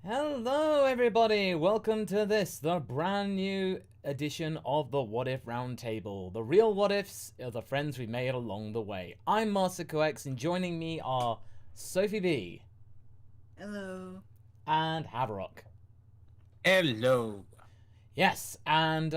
Hello, everybody! Welcome to the brand new edition of the What If Roundtable. The real what ifs are the friends we made along the way. I'm MasterCoX, and joining me are Sophie B. Hello. And Haverok. Hello. Yes, and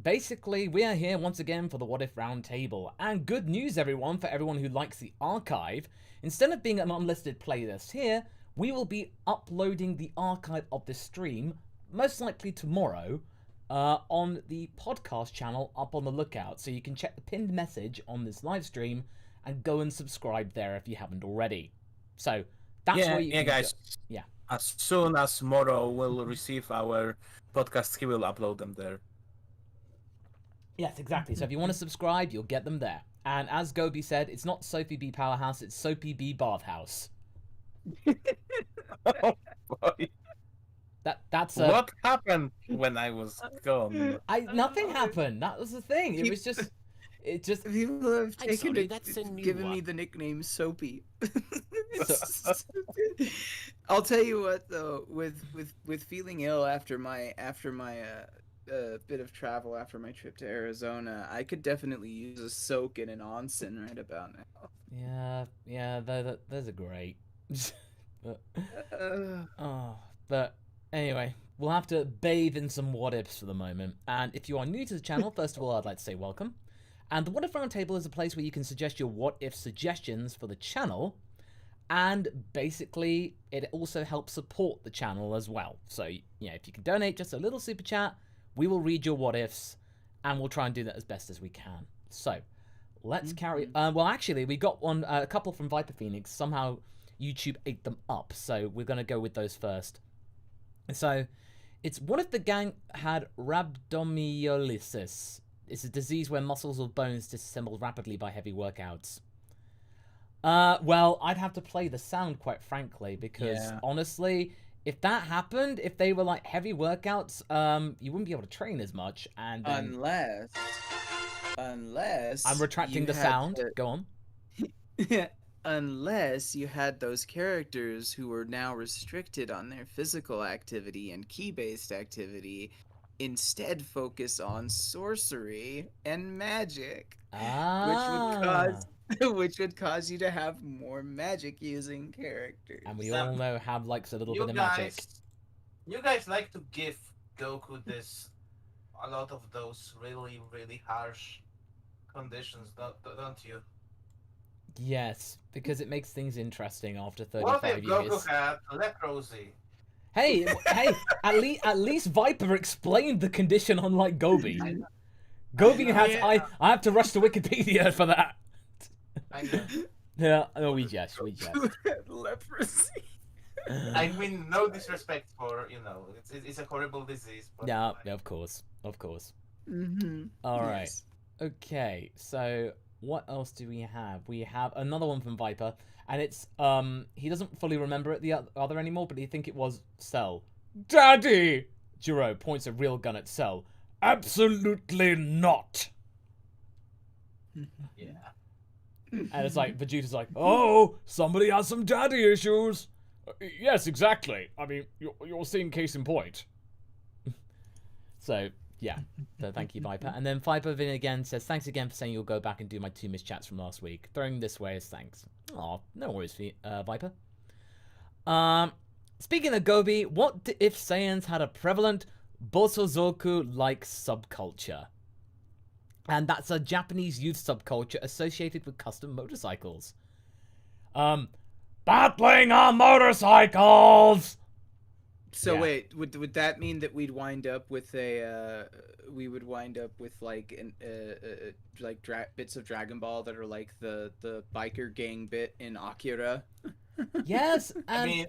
basically, we are here once again for the What If Roundtable. And good news, everyone, for everyone who likes the archive. Instead of being an unlisted playlist here, we will be uploading the archive of this stream, most likely tomorrow, on the podcast channel up on the lookout. So you can check the pinned message on this live stream and go and subscribe there if you haven't already. So that's where you can guys. Yeah. As soon as Moro will receive our podcast, he will upload them there. Yes, exactly. So if you want to subscribe, you'll get them there. And as Gobi said, it's not Sophie B Powerhouse, it's Sophie B Bathhouse. Oh boy. That's What happened when I was gone? Nothing happened. That was the thing. It was just People have I'm taken sorry, it, that's a new given one. me the nickname Soapy. I'll tell you what though, with feeling ill after my bit of travel after my trip to Arizona, I could definitely use a soak in an onsen right about now. yeah, those are great. But anyway, we'll have to bathe in some what ifs for the moment. And if you are new to the channel, first of all, I'd like to say welcome. And the What If Roundtable is a place where you can suggest your what if suggestions for the channel. And basically, it also helps support the channel as well. So, yeah, if you can donate just a little super chat, we will read your what ifs, and we'll try and do that as best as we can. So, let's carry. Well, actually, we got a couple from Viper Phoenix. Somehow, YouTube ate them up, so we're gonna go with those first. So, it's what if the gang had rhabdomyolysis? It's a disease where muscles or bones disassemble rapidly by heavy workouts. Well, I'd have to play the sound, quite frankly, because honestly, if that happened, if they were like heavy workouts, you wouldn't be able to train as much. And Unless I'm retracting the sound. Go on. Unless you had those characters who were now restricted on their physical activity and key-based activity, instead focus on sorcery and magic, which would cause you to have more magic using characters. And we all know Ham likes a little bit of magic. You guys like to give Goku a lot of those really, really harsh conditions, don't you? Yes, because it makes things interesting after 35 What if years. Goku had leprosy? Hey, at least Viper explained the condition, unlike Gobi. Gobi has I have to rush to Wikipedia for that. I know. Yeah, no, we jest. Leprosy. I mean, no disrespect for it's a horrible disease. But Yeah, of course. Mm-hmm. All right. Okay, so what else do we have? We have another one from Viper, and it's he doesn't fully remember it the other anymore, but he think it was Cell. Daddy! Gero points a real gun at Cell. Absolutely not. Yeah. And it's like Vegeta's like, oh, somebody has some daddy issues. Yes, exactly. I mean, you're seeing case in point. So yeah, so thank you, Viper. And then Viper Vin again says, thanks again for saying you'll go back and do my 2 missed chats from last week. Throwing this way as thanks. Aw, no worries, Viper. Speaking of Gobi, what if Saiyans had a prevalent Bosozoku-like subculture? And that's a Japanese youth subculture associated with custom motorcycles. Battling on motorcycles! So wait, would that mean that we'd wind up with like bits of Dragon Ball that are like the biker gang bit in Akira? Yes, and I mean,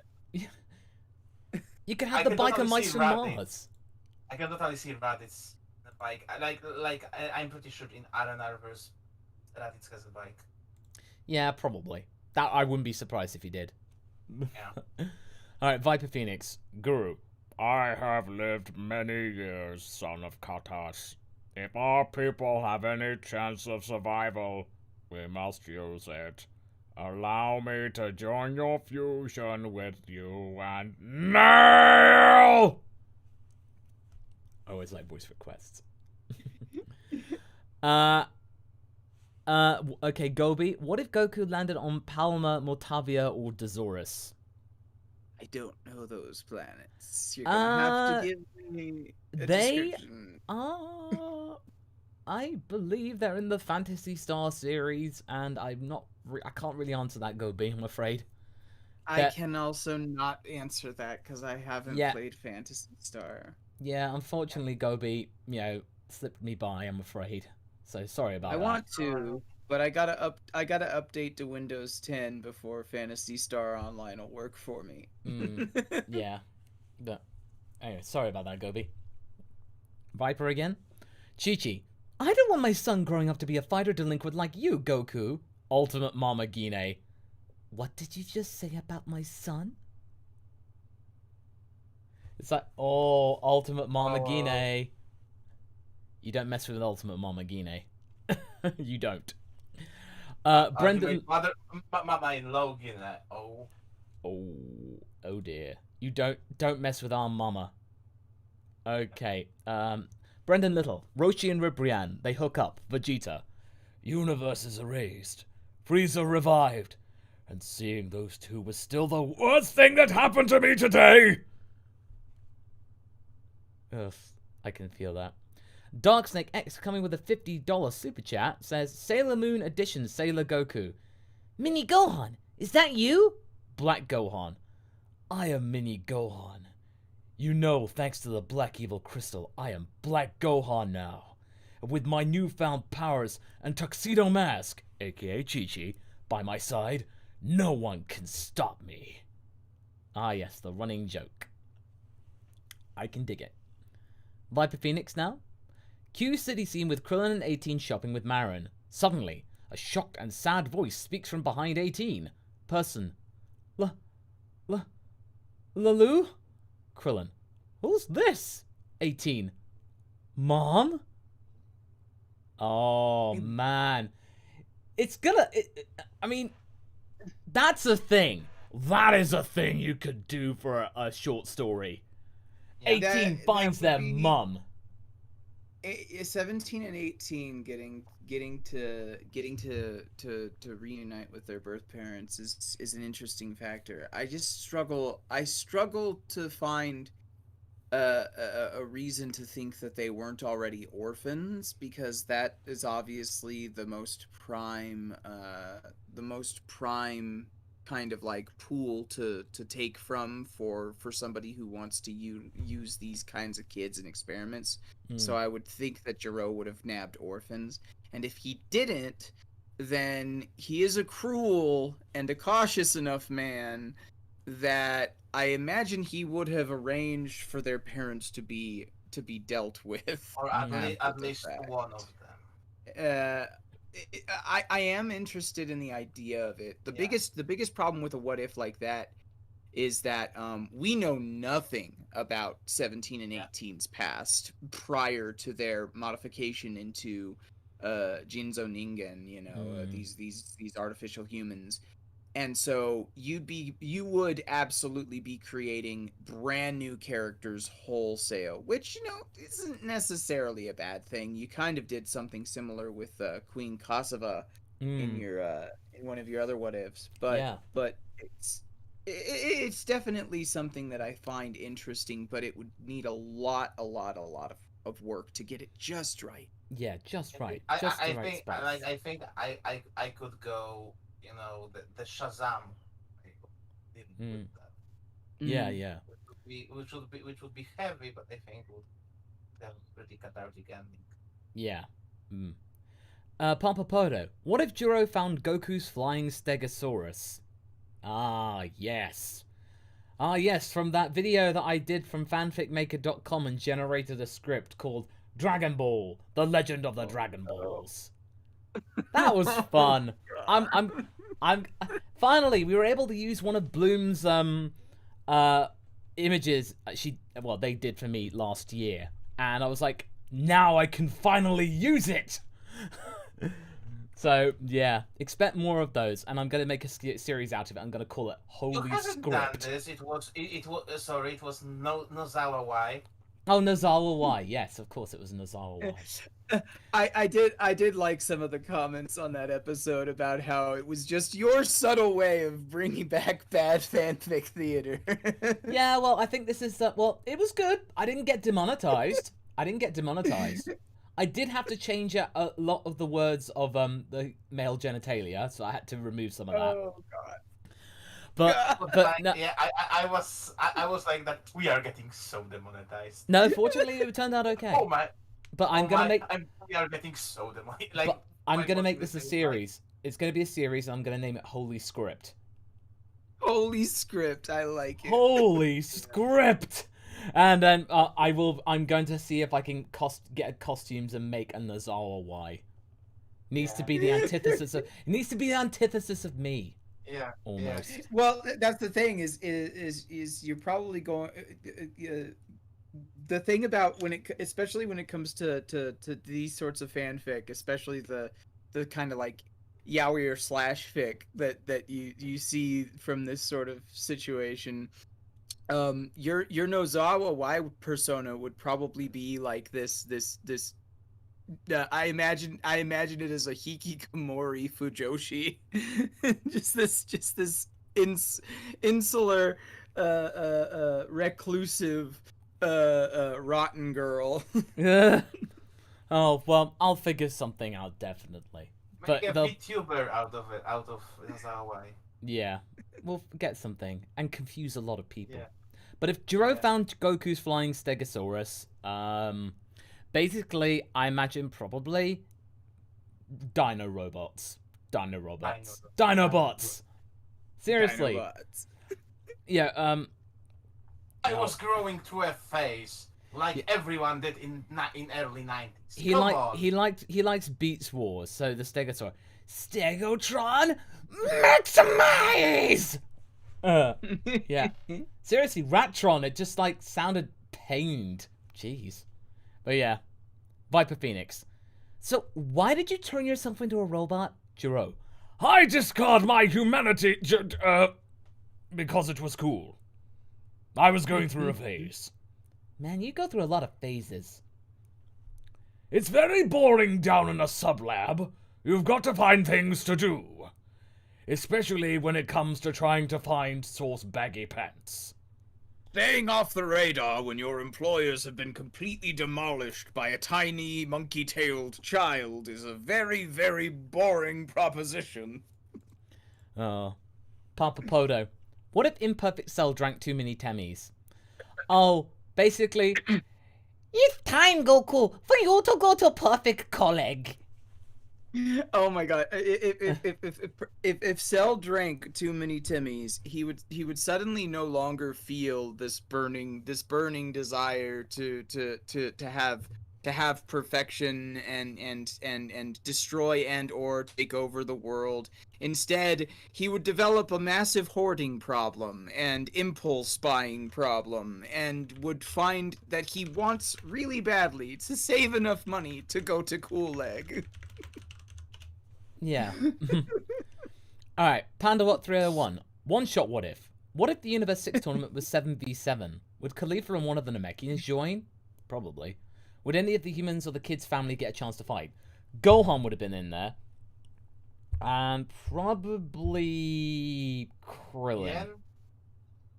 you can have the biker mice from Mars. I can totally see Raditz the bike. I'm pretty sure in Aranarverse, Raditz has a bike. Yeah, probably. That I wouldn't be surprised if he did. Yeah. Alright, Viper Phoenix. Guru. I have lived many years, son of Katas. If our people have any chance of survival, we must use it. Allow me to join your fusion with you and nail. I always like voice requests. Okay, Gobi. What if Goku landed on Palma, Mortavia, or Dazorus? I don't know those planets. You're gonna have to give me a description. I believe they're in the Phantasy Star series, and I can't really answer that, Gobi, I'm afraid. I can also not answer that because I haven't played Phantasy Star. Yeah, unfortunately, Gobi, slipped me by, I'm afraid. So sorry about that. I want to, but I gotta update to Windows 10 before Phantasy Star Online will work for me. Yeah. But anyway, sorry about that, Gobi. Viper again? Chi-Chi. I don't want my son growing up to be a fighter delinquent like you, Goku. Ultimate Mama Gine. What did you just say about my son? It's like, Ultimate Mama Gine. You don't mess with Ultimate Mama Gine. You don't. Brendan. Mama-in-law Gine. Oh dear. You don't mess with our mama. Okay. Brendan Little, Roshi and Ribrianne, they hook up. Vegeta. Universe is erased. Frieza revived. And seeing those two was still the worst thing that happened to me today. Ugh, I can feel that. Darksnake X coming with a $50 super chat says, Sailor Moon Edition Sailor Goku. Mini Gohan, is that you? Black Gohan. I am Mini Gohan. You know, thanks to the Black Evil Crystal, I am Black Gohan now. And with my newfound powers and Tuxedo Mask, aka Chi-Chi, by my side, no one can stop me. Ah yes, the running joke. I can dig it. Viper Phoenix now? Q city scene with Krillin and 18 shopping with Marin. Suddenly, a shocked and sad voice speaks from behind 18. Person. Lalu? Krillin. Who's this? 18. Mom? Oh, man. It's gonna... I mean, that's a thing. That is a thing you could do for a short story. Yeah, 18 finds their mum. 17 and 18 getting to reunite with their birth parents is an interesting factor. I struggle to find a reason to think that they weren't already orphans, because that is obviously the most prime kind of like pool to take from for somebody who wants to use these kinds of kids in experiments. So I would think that Gero would have nabbed orphans, and if he didn't, then he is a cruel and a cautious enough man that I imagine he would have arranged for their parents to be dealt with, or at least one of them. I am interested in the idea of it. The biggest problem with a what if like that is that we know nothing about 17 and 18's past prior to their modification into Jinzo Ningen, these artificial humans. And so you would absolutely be creating brand new characters wholesale, which, isn't necessarily a bad thing. You kind of did something similar with Queen Cassava in one of your other what ifs, but it's definitely something that I find interesting, but it would need a lot of work to get it just right. Yeah, just right. I think I could go. The Shazam. Yeah. Which would be heavy, but I think would have a pretty cathartic ending. Yeah. Pompapoto. What if Gero found Goku's flying Stegosaurus? Ah, yes. From that video that I did from fanficmaker.com and generated a script called Dragon Ball: The Legend of the Dragon Balls. That was fun. I'm finally we were able to use one of Bloom's images they did for me last year, and I was like, now I can finally use it. So yeah, expect more of those, and I'm gonna make a series out of it. I'm gonna call it You Holy haven't done Script. this. It was sorry. It was Nozawa Y. Oh, Nozawa Y. Yes, of course it was Nozawa Y. I did like some of the comments on that episode about how it was just your subtle way of bringing back bad fanfic theater. Yeah, well, I think this is well, it was good. I didn't get demonetized. I did have to change out a lot of the words of the male genitalia, so I had to remove some of that. Oh god. But no, yeah, I was like that. We are getting so demonetized. no, fortunately it turned out okay. Oh my! But we are getting so demonetized. Like, but I'm my gonna make voice this a is series. It's gonna be a series, and I'm gonna name it Holy Script. Holy script, I like it. Holy Script! And then I'm going to see if I can get costumes and make a Nozawa Y. Needs to be the antithesis of. It needs to be the antithesis of me. Yeah. Almost. Yeah. Well, that's the thing is you're probably going. The thing about especially when it comes to these sorts of fanfic, especially the kind of like yaoi or slash fic that you see from this sort of situation. Your Nozawa Y persona would probably be like this. I imagine it as a hikikomori fujoshi, just this insular, reclusive, rotten girl. Oh well, I'll figure something out definitely. Make But a the VTuber out of Nozawa Y. yeah, we'll get something and confuse a lot of people. Yeah. But if Gero Yeah. found Goku's flying Stegosaurus, basically, I imagine probably Dinobots. Seriously, Dinobots. yeah. I was growing through a phase like everyone did in early 90s. He likes Beats Wars, so the Stegosaur, Stegotron, maximize. Yeah. Seriously, Ratron, it just like sounded pained. Jeez. But yeah, Viper Phoenix. So why did you turn yourself into a robot, Gero? I discard my humanity, because it was cool. I was going through a phase. Man, you go through a lot of phases. It's very boring down in a sublab. You've got to find things to do. Especially when it comes to trying to find source baggy pants. Staying off the radar when your employers have been completely demolished by a tiny, monkey-tailed child is a very, very boring proposition. Oh. Papa Podo. What if Imperfect Cell drank too many Temmies? Oh, basically, it's time, Goku, for you to go to Perfect College. Oh my god! If Cell drank too many Timmies, he would suddenly no longer feel this burning desire to have perfection and destroy and or take over the world. Instead, he would develop a massive hoarding problem and impulse buying problem, and would find that he wants really badly to save enough money to go to Cool Leg. Yeah. Alright, PandaWatt 301. One shot what if? What if the Universe 6 tournament was 7v7? Would Khalifa and one of the Namekians join? Probably. Would any of the humans or the kids' family get a chance to fight? Gohan would have been in there. And probably Krillin. Yen?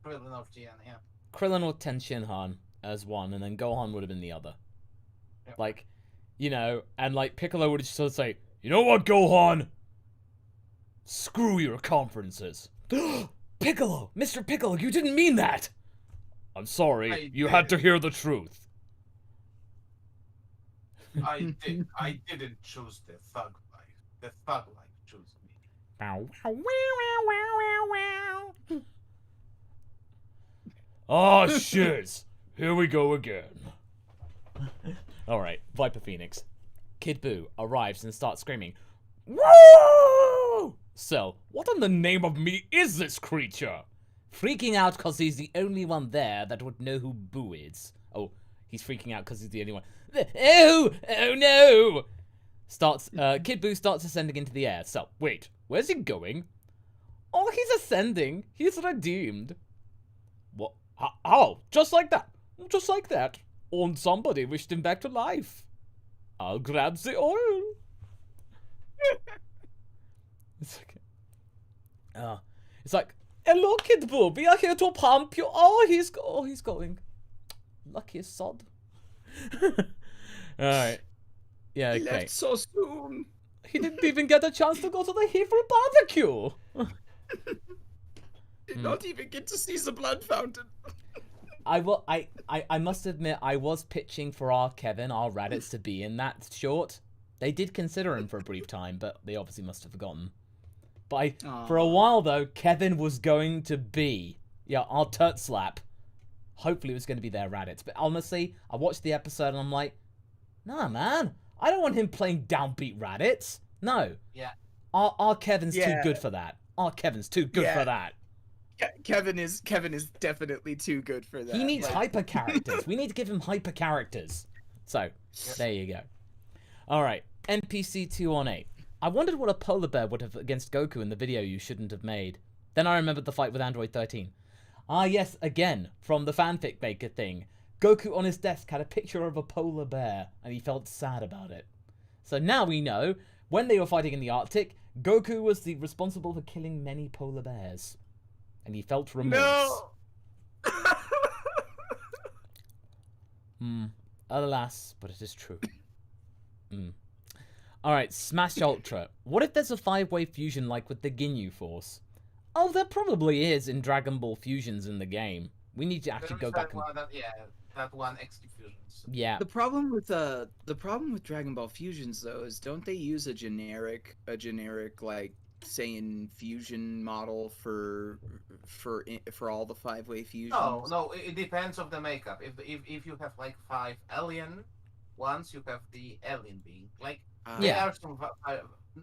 Krillin of Gian, yeah. Krillin or Tenshinhan as one, and then Gohan would have been the other. Yep. Like, you know, and like Piccolo would just sort of say, you know what, Gohan? Screw your conferences. Piccolo! Mr. Piccolo, you didn't mean that! I'm sorry, you had to hear the truth. I didn't choose the thug life. The thug life chose me. Oh, shiz. Here we go again. Alright, Viper Phoenix. Kid Buu arrives and starts screaming, Woo! So, what in the name of me is this creature? Freaking out because he's the only one there that would know who Buu is. Oh, he's freaking out because he's the only one. Oh no! Kid Buu starts ascending into the air. So, wait, where's he going? Oh, he's ascending. He's redeemed. What? How? Just like that. Just like that. And somebody wished him back to life. I'll grab the oil. It's okay. It's like, hello, Kid Buu. We are here to pump you. Oh, he's going. Lucky sod. Alright. Yeah, okay. He left so soon. He didn't even get a chance to go to the Hebrew barbecue. Did not even get to see the blood fountain. I must admit, I was pitching for our Raditz, to be in that short. They did consider him for a brief time, but they obviously must have forgotten. But for a while, though, Kevin was going to be, our Turt Slap. Hopefully it was going to be their Raditz. But honestly, I watched the episode and I'm like, nah, man. I don't want him playing downbeat Raditz. No. Yeah. Our Kevin's too good for that. Our Kevin's too good for that. Kevin is definitely too good for that. He needs hyper characters. We need to give him hyper characters. So, there you go. Alright, NPC 218. I wondered what a polar bear would have against Goku in the video you shouldn't have made. Then I remembered the fight with Android 13. Ah yes, again, from the fanfic maker thing. Goku on his desk had a picture of a polar bear, and he felt sad about it. So now we know, when they were fighting in the Arctic, Goku was responsible for killing many polar bears. And he felt remorse. No! Alas, but it is true. Alright, Smash Ultra. What if there's a 5-way fusion like with the Ginyu Force? Oh, there probably is in Dragon Ball fusions in the game. We need to actually go back and... that one XD fusions. Yeah. The problem with Dragon Ball fusions though is don't they use a generic like Saiyan fusion model for all the 5-way fusions? No, it depends on the makeup. If you have like 5 alien ones, you have the alien being like there are some,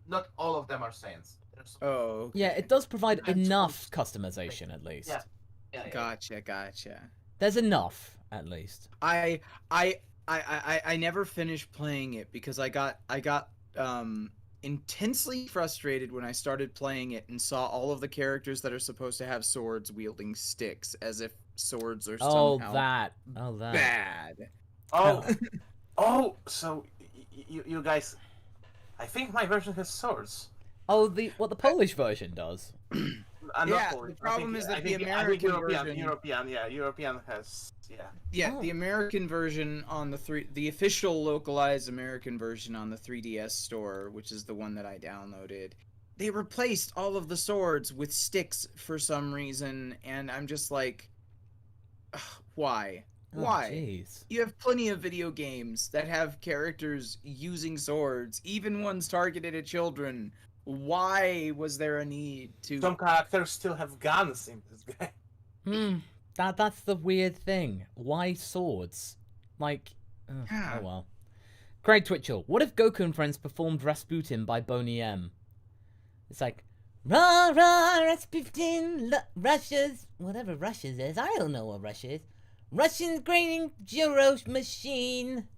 not all of them are Saiyans. Okay. Yeah, it does provide enough customization at least. Yeah. Gotcha. There's enough at least. I never finished playing it because I got intensely frustrated when I started playing it and saw all of the characters that are supposed to have swords wielding sticks as if swords are somehow bad. So you guys, I think my version has swords. Oh, the Polish version does. The problem is that the American version... European has, the American version on the official localized American version on the 3DS store, which is the one that I downloaded, they replaced all of the swords with sticks for some reason, and I'm just like, why? Why? Jeez. You have plenty of video games that have characters using swords, even ones targeted at children. Why was there a need to... Some characters still have guns in this game. That's the weird thing. Why swords? Like, oh well. Craig Twitchell, what if Goku and friends performed Rasputin by Boney M? It's like, rah rah Rasputin, Russia's, whatever Russia's is. I don't know what Russia is. Russian grading Gero machine.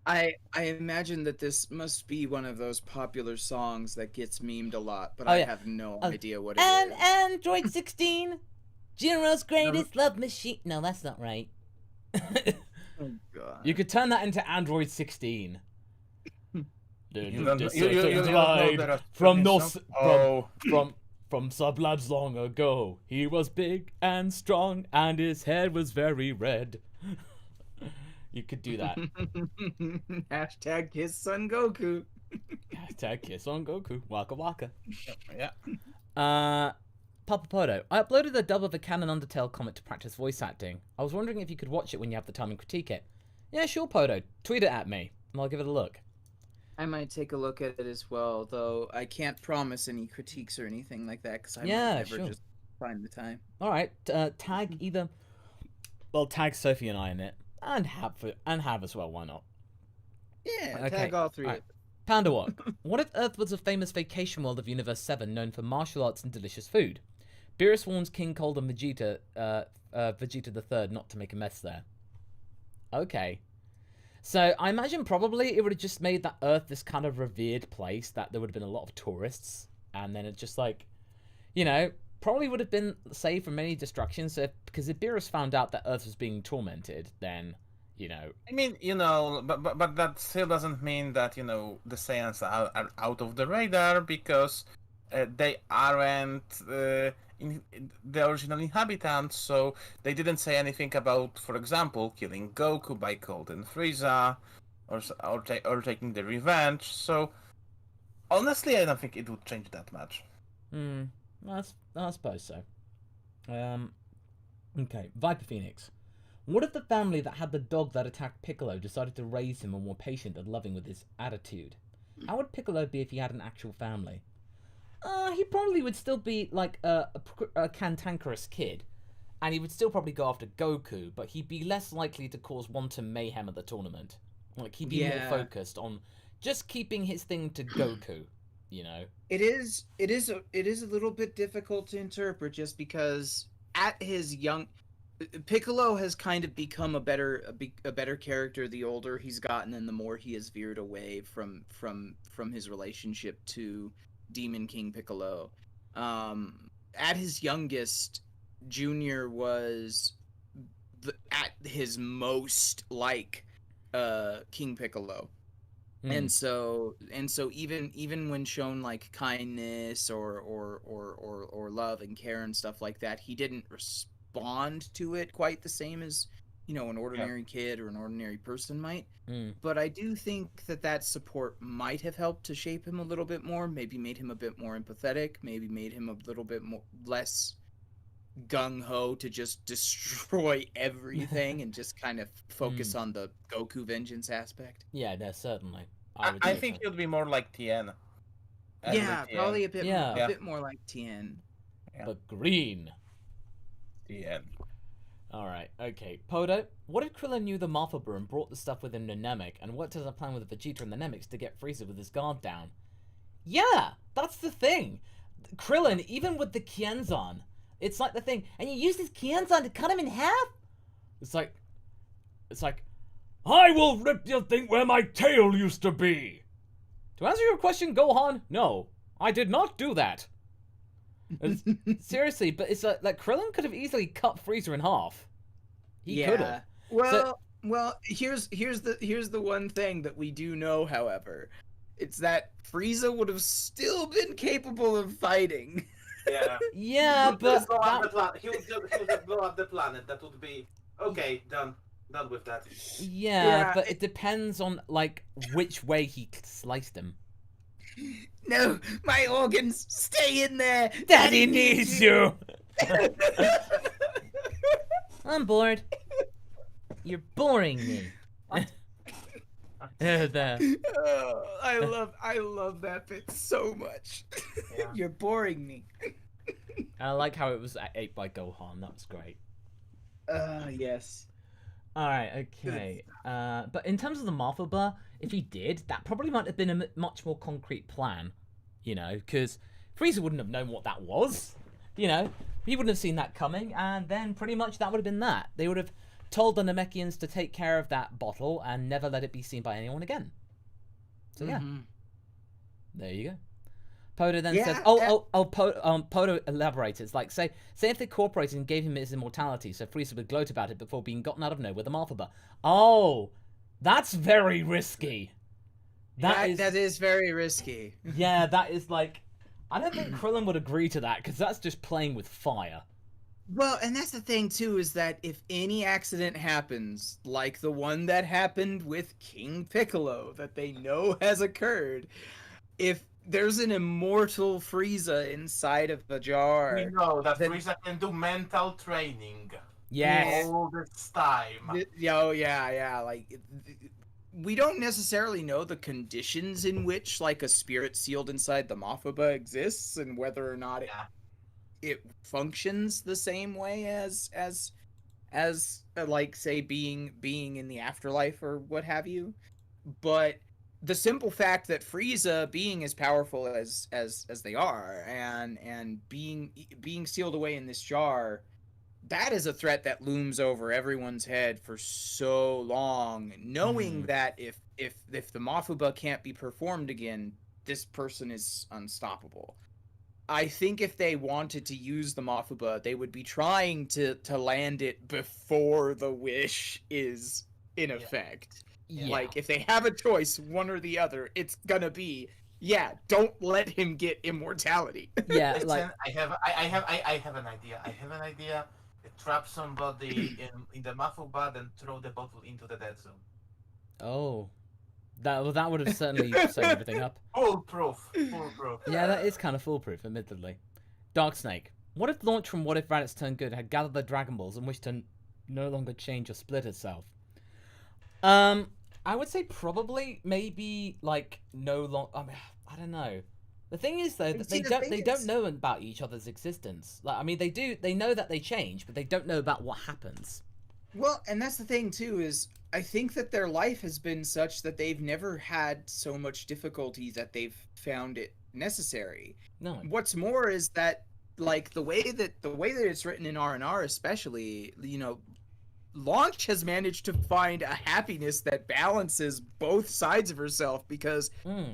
I imagine that this must be one of those popular songs that gets memed a lot, but I have no idea what it is. Android 16, Gero's greatest love machine. No, that's not right. Oh God. You could turn that into Android 16. From sublabs long ago, he was big and strong, and his hair was very red. You could do that. Hashtag kiss Son Goku. Hashtag kiss on Goku. Waka waka. Yeah. Papa Podo, I uploaded a dub of the Canon Undertale comic to practice voice acting. I was wondering if you could watch it when you have the time and critique it. Yeah, sure, Podo. Tweet it at me, and I'll give it a look. I might take a look at it as well, though I can't promise any critiques or anything like that, because I might never just find the time. Alright, tag either... Well, tag Sophie and I in it. And have as well, why not? Yeah, Okay. tag all three. Right. Panda Walk. What if Earth was a famous vacation world of Universe 7 known for martial arts and delicious food? Beerus warns King Cold and Vegeta the Third not to make a mess there. Okay. So I imagine probably it would have just made that Earth this kind of revered place that there would have been a lot of tourists, and then it just like, probably would have been saved from many destructions. So because if Beerus found out that Earth was being tormented, then I mean, but that still doesn't mean that the Saiyans are out of the radar, because they aren't the original inhabitants, so they didn't say anything about, for example, killing Goku by Golden Frieza, or taking the revenge. So honestly, I don't think it would change that much. I suppose so. Okay, Viper Phoenix. What if the family that had the dog that attacked Piccolo decided to raise him and were patient and loving with his attitude? How would Piccolo be if he had an actual family? He probably would still be like a cantankerous kid, and he would still probably go after Goku, but he'd be less likely to cause wanton mayhem at the tournament. Like, he'd be more focused on just keeping his thing to Goku, It is a little bit difficult to interpret, just because at his young, Piccolo has kind of become a better character the older he's gotten, and the more he has veered away from his relationship to Demon King Piccolo. At his youngest, Junior was at his most like King Piccolo. And so even when shown like kindness or love and care and stuff like that, he didn't respond to it quite the same as an ordinary kid or an ordinary person might. But I do think that support might have helped to shape him a little bit more, maybe made him a bit more empathetic, maybe made him a little bit less gung-ho to just destroy everything and just kind of focus on the Goku vengeance aspect. Yeah, certainly. I think he would be more like Tien. Yeah, probably a bit more like Tien. But green. Tien. Alright, okay. Podo, what if Krillin knew the Martha and brought the stuff with him to Namek and worked as a plan with Vegeta and the Nemics to get Frieza with his guard down? Yeah, that's the thing. Krillin, even with the Kienzan, it's like the thing. And you use this Kienzan to cut him in half? It's like, I will rip your thing where my tail used to be. To answer your question, Gohan, no, I did not do that. Seriously, but it's like Krillin could have easily cut Frieza in half. He could have. Well, here's the one thing that we do know, however. It's that Frieza would have still been capable of fighting. Yeah. Yeah, but he would just blow up the planet. That would be okay. Done with that. Yeah, but it depends on like which way he sliced him. No, my organs, stay in there. Daddy needs you. I'm bored. You're boring me. There. Oh, I love that bit so much. Yeah. You're boring me. I like how it was ate by Gohan. That was great. Yes. All right, okay. But in terms of the Martha Bar, if he did, that probably might have been a much more concrete plan, because Frieza wouldn't have known what that was, he wouldn't have seen that coming, and then pretty much that would have been that. They would have told the Namekians to take care of that bottle and never let it be seen by anyone again. So yeah, there you go. Podo then says, Podo elaborates. It's like, say if they cooperated and gave him his immortality, so Frieza would gloat about it before being gotten out of nowhere with the Martha Bar. Oh, that's very risky. That is very risky. Yeah, that is like, I don't think Krillin would agree to that, because that's just playing with fire. Well, and that's the thing, too, is that if any accident happens, like the one that happened with King Piccolo, that they know has occurred, if there's an immortal Frieza inside of the jar... We know that Frieza can do mental training. Yes. All this time. Yeah, like... We don't necessarily know the conditions in which, like, a spirit sealed inside the Mafaba exists, and whether or not it functions the same way as like, say, being in the afterlife or what have you. But the simple fact that Frieza, being as powerful as they are, and being sealed away in this jar, that is a threat that looms over everyone's head for so long, knowing that if the Mafuba can't be performed again, this person is unstoppable. I think if they wanted to use the Mafuba, they would be trying to land it before the wish is in effect. Yeah. Like, if they have a choice, one or the other, it's gonna be, yeah, don't let him get immortality. Yeah, Listen, like I have an idea. I have an idea. Trap somebody in the Mafuba and throw the bottle into the dead zone. oh, that would have certainly set everything up. Foolproof. Yeah, that is kind of foolproof, admittedly. Dark Snake. What if launch from What If Raditz Turned Good had gathered the Dragon Balls and wished to no longer change or split itself? I would say probably, maybe, like, no long. I mean, I don't know. The thing is, though, that they don't know about each other's existence. Like, I mean, they know that they change, but they don't know about what happens. Well, and that's the thing too, is I think that their life has been such that they've never had so much difficulty that they've found it necessary. No. What's more is that, like, the way that it's written in R&R especially, you know, Launch has managed to find a happiness that balances both sides of herself, because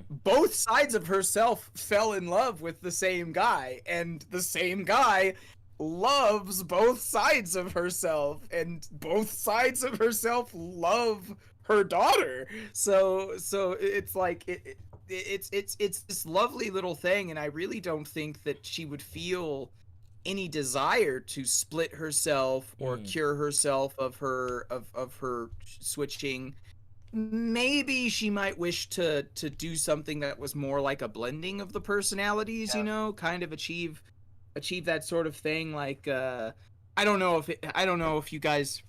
both sides of herself fell in love with the same guy, and the same guy loves both sides of herself, and both sides of herself love her daughter. So it's like it's this lovely little thing, and I really don't think that she would feel any desire to split herself or cure herself of her switching. Maybe she might wish to do something that was more like a blending of the personalities, you know, kind of achieve that sort of thing. Like, I don't know if you guys,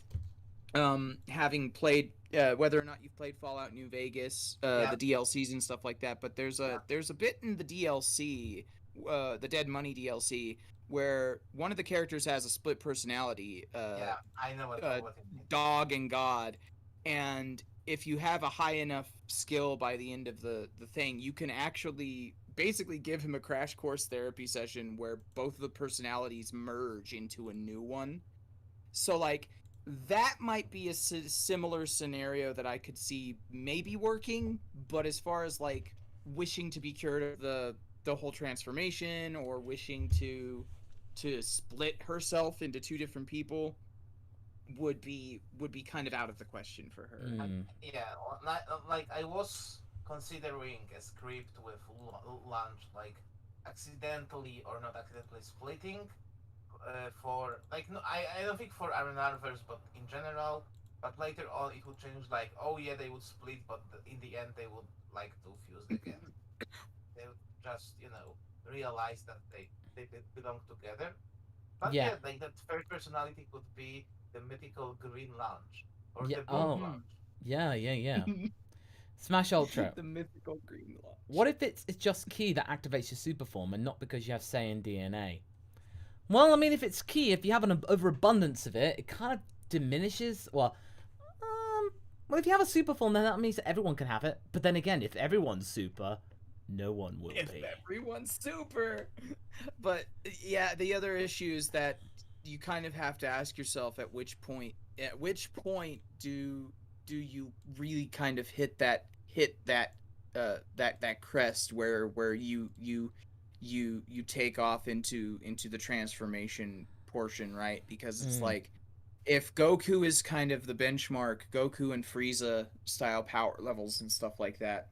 having played, whether or not you've played Fallout New Vegas, the DLCs and stuff like that, but there's a bit in the DLC, the Dead Money DLC, where one of the characters has a split personality. I know what it means. Dog and God, and if you have a high enough skill by the end of the thing, you can actually basically give him a crash course therapy session where both of the personalities merge into a new one. So, like, that might be a similar scenario that I could see maybe working, but as far as, like, wishing to be cured of the whole transformation, or wishing to split herself into two different people, would be kind of out of the question for her. Like I was considering a script with Launch, like accidentally or not accidentally splitting, for, like, no, I don't think for R&R verse, but in general. But later on it would change, like, oh yeah, they would split, but in the end they would like to fuse again. They would just, you know, realize that they belong together. But yeah, like, that third personality could be the mythical green Launch, or the blue Launch. Yeah. Smash Ultra. The mythical green Launch. What if it's just Ki that activates your super form and not because you have Saiyan DNA? Well, I mean, if it's Ki, if you have an overabundance of it, it kind of diminishes. Well, if you have a super form, then that means that everyone can have it. But then again, if everyone's super, no one will be. Everyone's super. But yeah, the other issue is that you kind of have to ask yourself at which point do you really kind of hit that crest where you take off into the transformation portion, right? Because it's like, if Goku is kind of the benchmark, Goku and Frieza style power levels and stuff like that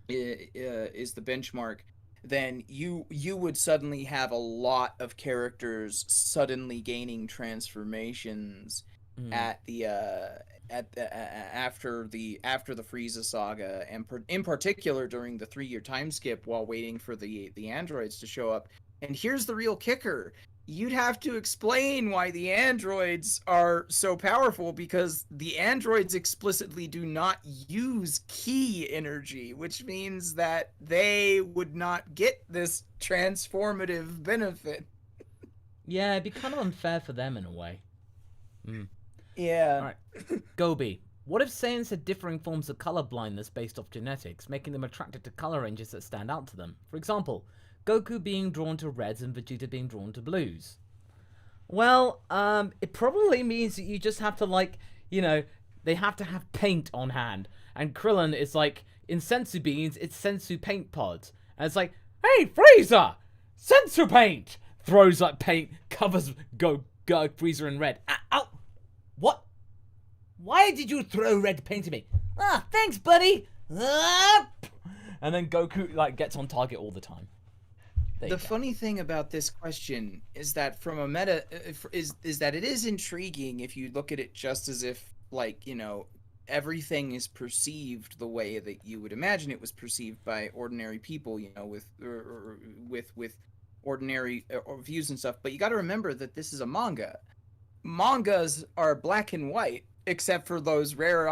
is the benchmark, then you would suddenly have a lot of characters suddenly gaining transformations at the after the Frieza saga, and in particular during the 3-year time skip while waiting for the androids to show up. And here's the real kicker: you'd have to explain why the androids are so powerful, because the androids explicitly do not use Ki energy, which means that they would not get this transformative benefit. Yeah, it'd be kind of unfair for them in a way. Yeah. All right. Gobi. What if Saiyans had differing forms of color blindness based off genetics, making them attracted to color ranges that stand out to them? For example, Goku being drawn to reds and Vegeta being drawn to blues. Well, it probably means that you just have to, like, you know, they have to have paint on hand. And Krillin is like, in Senzu beans, it's Senzu paint pods. And it's like, hey, Frieza! Senzu paint! Throws like paint, covers go Frieza in red. Ow! What? Why did you throw red paint at me? Ah, thanks, buddy! And then Goku, like, gets on target all the time. The funny thing about this question is that from a meta is that it is intriguing if you look at it just as if, like, you know, everything is perceived the way that you would imagine it was perceived by ordinary people, you know, with ordinary views and stuff. But you got to remember that this is a manga. Mangas are black and white, except for those rare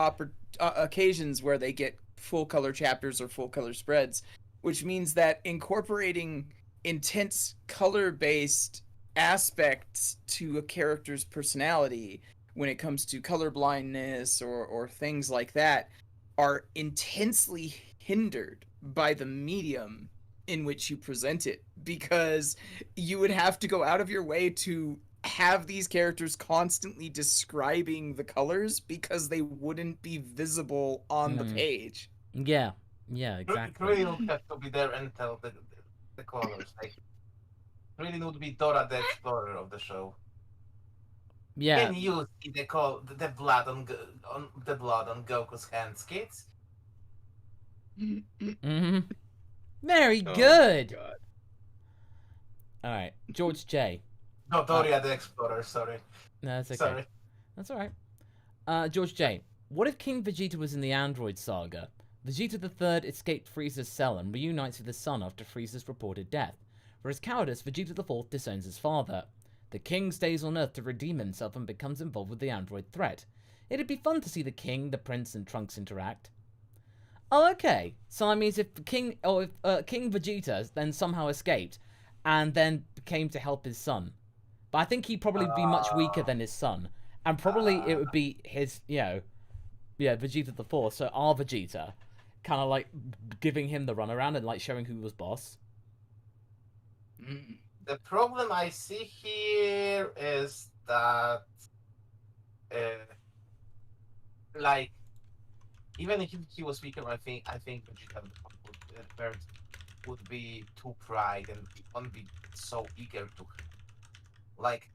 occasions where they get full color chapters or full color spreads, which means that incorporating intense color-based aspects to a character's personality when it comes to color blindness or things like that are intensely hindered by the medium in which you present it, because you would have to go out of your way to have these characters constantly describing the colors because they wouldn't be visible on the page. Yeah, exactly. Krillin have to be there and tell the colors. Like, Krillin would be Dora the Explorer of the show. Yeah. Can you see the blood on Goku's hands, kids? Mm-hmm. Very good. God. All right, George J. No, Doria the Explorer. Sorry. No, that's okay. Sorry. That's all right. George J. What if King Vegeta was in the Android saga? Vegeta III escaped Frieza's cell and reunites with his son after Frieza's reported death. For his cowardice, Vegeta IV disowns his father. The king stays on Earth to redeem himself and becomes involved with the android threat. It'd be fun to see the king, the prince, and Trunks interact. Oh, okay. So that means if King Vegeta then somehow escaped and then came to help his son. But I think he'd probably be much weaker than his son. And probably it would be his, Vegeta the Fourth. So our Vegeta, kind of like giving him the runaround and like showing who was boss. The problem I see here is that, like, even if he was weaker, I think Vegeta would be too pride and wouldn't be so eager to, like,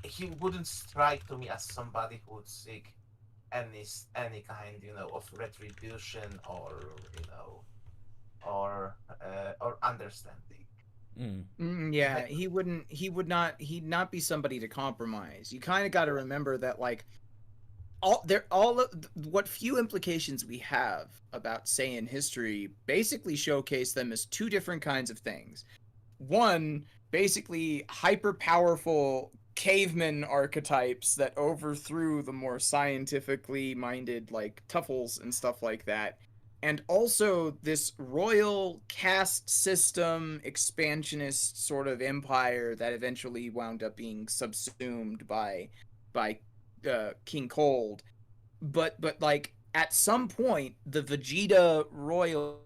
he wouldn't strike to me as somebody who would seek any kind, of retribution or understanding. Yeah, he'd not be somebody to compromise. You kind of got to remember that, like, what few implications we have about Saiyan history basically showcase them as two different kinds of things. One, basically hyper powerful caveman archetypes that overthrew the more scientifically minded, like, Tuffles and stuff like that. And also this royal caste system expansionist sort of empire that eventually wound up being subsumed by King Cold. But like, at some point, the Vegeta royal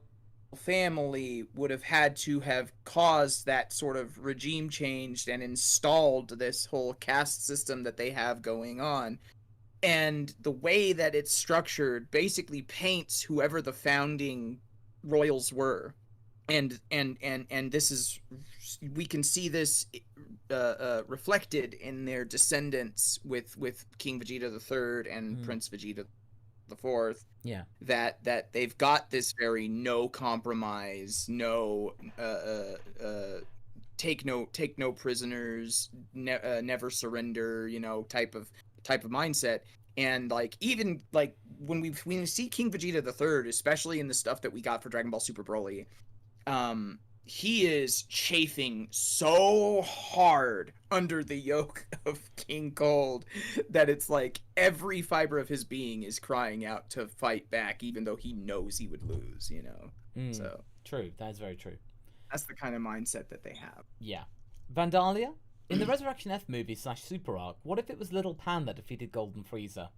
family would have had to have caused that sort of regime change and installed this whole caste system that they have going on. And the way that it's structured basically paints whoever the founding royals were. And this is, we can see this reflected in their descendants with King Vegeta III and Prince Vegeta IV. Yeah. That they've got this very no compromise, take no prisoners, never surrender, type of mindset. And like, even like when we see King Vegeta III, especially in the stuff that we got for Dragon Ball Super Broly, he is chafing so hard under the yoke of King Cold that it's like every fiber of his being is crying out to fight back, even though he knows he would lose, So true. That's very true. That's the kind of mindset that they have. Yeah. Vandalia? In the Resurrection F movie / Super Arc, what if it was Little Pan that defeated Golden Frieza?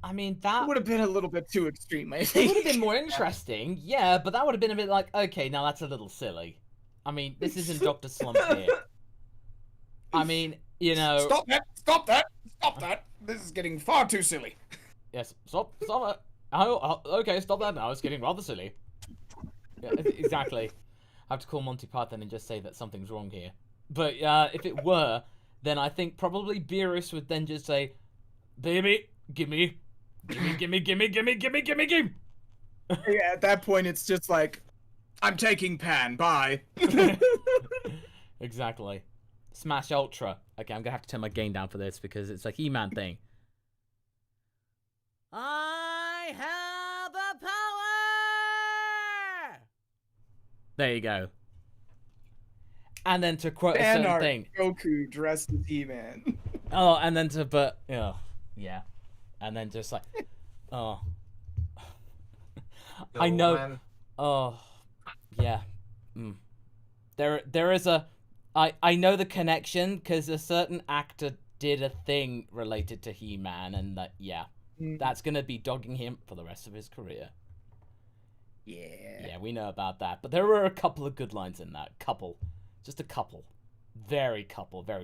I mean, that would have been a little bit too extreme, I think. It would have been more interesting, yeah, but that would have been a bit like, okay, now that's a little silly. I mean, this isn't Dr. Slump here. I mean, you know... Stop that! Stop that! Stop that! This is getting far too silly. Yes, stop it. Oh, okay, stop that now. It's getting rather silly. Yeah, exactly. I have to call Monty Python and just say that something's wrong here. But if it were, then I think probably Beerus would then just say, "Baby, gimme. Yeah, at that point, it's just like, I'm taking Pan. Bye. Exactly. Smash Ultra. Okay, I'm gonna have to turn my gain down for this because it's a He-Man thing. I have the power! There you go. And then to quote a Fan certain art thing. Goku dressed as He-Man. Oh, and then to, but, yeah. And then just like, oh. I know. Man. Oh, yeah. There is a, I know the connection because a certain actor did a thing related to He-Man, and that, yeah, that's gonna be dogging him for the rest of his career. Yeah, we know about that. But there were a couple of good lines in that. Just a couple, very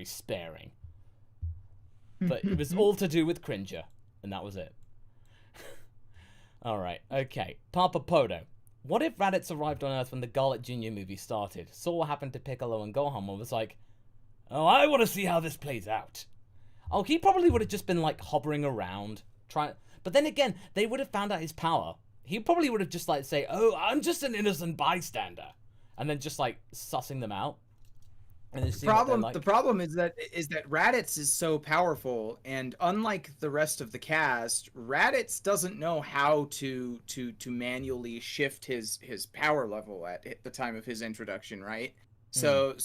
sparing. But it was all to do with Cringer, and that was it. All right, okay. Papa Podo. What if Raditz arrived on Earth when the Garlic Jr. movie started, saw what happened to Piccolo and Gohan, and was like, "Oh, I want to see how this plays out." Oh, he probably would have just been like hovering around, trying. But then again, they would have found out his power. He probably would have just like say, "Oh, I'm just an innocent bystander," and then just like sussing them out. And then see what they're like. The problem is that Raditz is so powerful, and unlike the rest of the cast, Raditz doesn't know how to manually shift his power level at the time of his introduction, right? So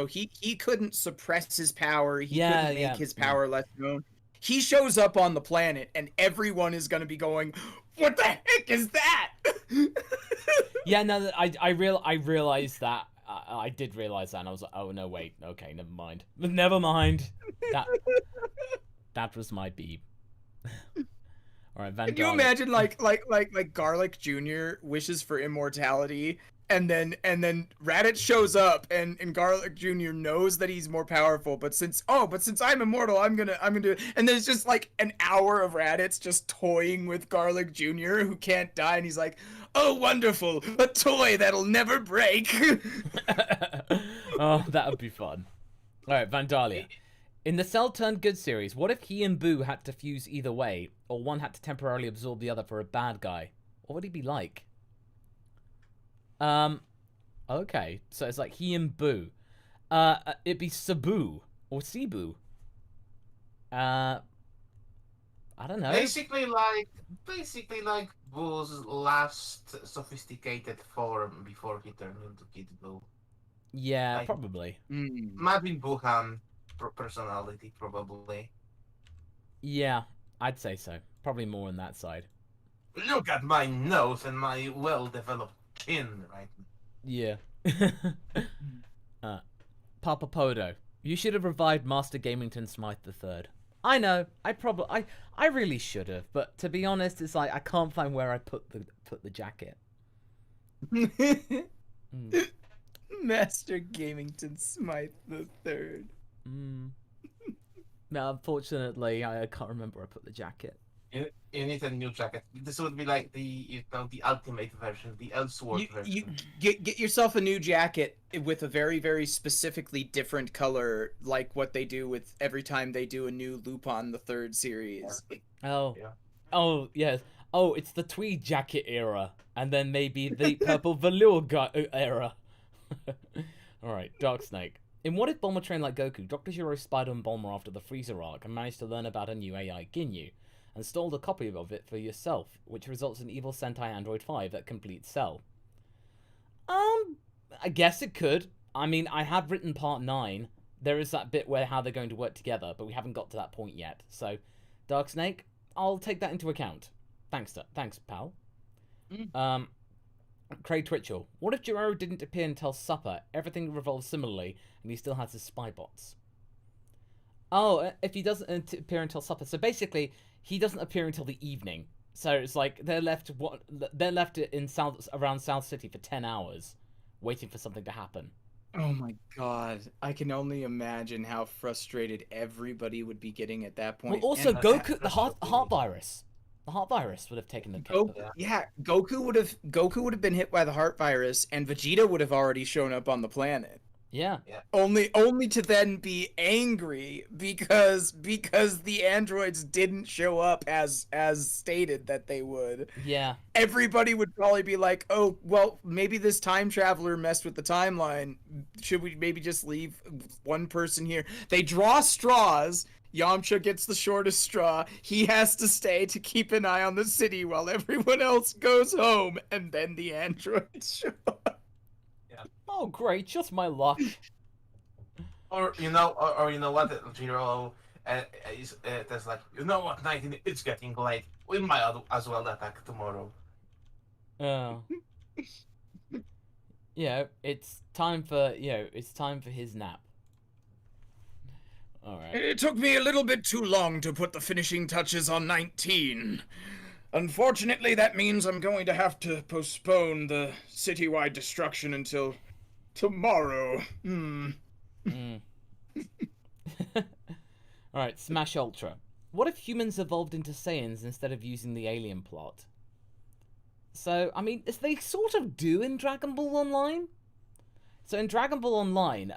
he couldn't suppress his power. He couldn't make his power less known. He shows up on the planet, and everyone is going to be going, "What the heck is that?" Yeah, no, I realized that. I did realize that, and I was like, "Oh no, wait, okay, never mind. Never mind." That was my beep. All right, Van. Can you imagine like Garlic Jr. wishes for immortality, and then Raditz shows up, and Garlic Jr. knows that he's more powerful, but since I'm immortal, I'm gonna, and there's just like an hour of Raditz just toying with Garlic Jr. who can't die, and he's like, "Oh, wonderful, a toy that'll never break." Oh, that would be fun. All right, Vandalia. In the Cell Turned Good series, what if he and Boo had to fuse either way, or one had to temporarily absorb the other for a bad guy? What would he be like? Okay, so it's like he and Boo. It'd be Sabu or Cebu. I don't know. Basically like Boo's last sophisticated form before he turned into Kid Buu. Yeah, like, probably. Majin Buhan personality, probably. Yeah, I'd say so. Probably more on that side. Look at my nose and my well-developed chin, right? Yeah. Papa Podo, you should have revived Master Gamington Smythe III. I know, I really should have, but to be honest, it's like I can't find where I put the jacket. Master Gamington Smythe III. No, unfortunately, I can't remember where I put the jacket. You need a new jacket. This would be like the ultimate version, the Ellsworth version. You get yourself a new jacket with a very, very specifically different color, like what they do with every time they do a new Lupin the Third series. Oh, yeah. Oh yes. Oh, it's the tweed jacket era, and then maybe the purple velour era. All right, Dark Snake. In What If Bulma trained like Goku, Dr. Gero spied on Bulma after the Frieza arc and managed to learn about a new AI, Ginyu, and stole a copy of it for yourself, which results in Evil Sentai Android 5 at complete Cell. I guess it could. I mean, I have written part 9. There is that bit where how they're going to work together, but we haven't got to that point yet. So, Dark Snake, I'll take that into account. Thanks, pal. Craig Twitchell. What if Gero didn't appear until supper? Everything revolves similarly, and he still has his Spybots. Oh, if he doesn't appear until supper. So basically, he doesn't appear until the evening. So it's like they're left in around South City for 10 hours, waiting for something to happen. Oh my god. I can only imagine how frustrated everybody would be getting at that Well, point. also And Goku, the heart virus. The heart virus would have taken the cake. Goku would have been hit by the heart virus, and Vegeta would have already shown up on the planet. Yeah. Only to then be angry because the androids didn't show up as stated that they would. Yeah. Everybody would probably be like, "Oh, well, maybe this time traveler messed with the timeline. Should we maybe just leave one person here?" They draw straws. Yamcha gets the shortest straw. He has to stay to keep an eye on the city while everyone else goes home, and then the androids show up. Oh, great! Just my luck. Or you know what, Gero is there's like, you know what, 19, it's getting late. We might as well attack tomorrow. Oh. Yeah, it's time for his nap. All right. It took me a little bit too long to put the finishing touches on 19. Unfortunately, that means I'm going to have to postpone the citywide destruction until tomorrow. Alright, Smash Ultra. What if humans evolved into Saiyans instead of using the alien plot? So, I mean, they sort of do in Dragon Ball Online. So in Dragon Ball Online,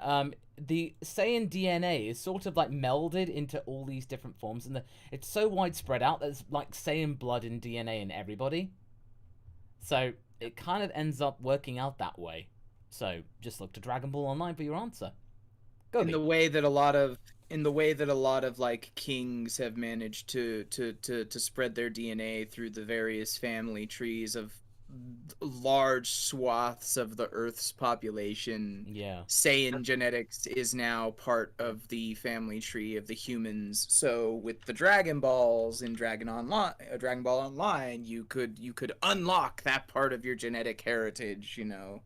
the Saiyan DNA is sort of like melded into all these different forms, and it's so widespread out that there's like Saiyan blood and DNA in everybody. So it kind of ends up working out that way. So just look to Dragon Ball Online for your answer. Go In the way that a lot of like kings have managed to spread their DNA through the various family trees of large swaths of the Earth's population. Yeah. Saiyan genetics is now part of the family tree of the humans. So with the Dragon Balls in Dragon Ball Online, you could unlock that part of your genetic heritage, you know.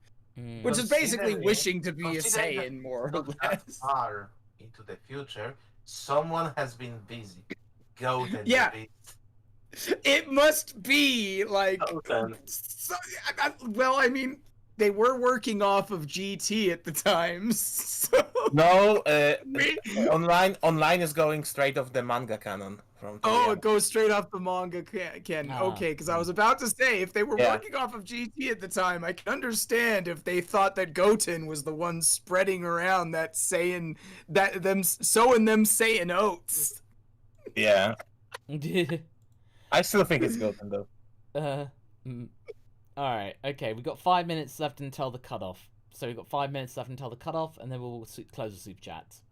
Which is basically wishing to be a Saiyan, more or less. Far into the future, someone has been busy. It must be like. Well, I mean, they were working off of GT at the time. So... No, online is going straight off the manga canon. It goes straight off the manga canon. Okay, because I was about to say, if they were working off of GT at the time, I can understand if they thought that Goten was the one spreading around that sowing them Saiyan oats. Yeah. I still think it's Goten though. Alright, okay, we've got 5 minutes left until the cutoff. So we've got 5 minutes left until the cutoff, and then we'll close the super chats.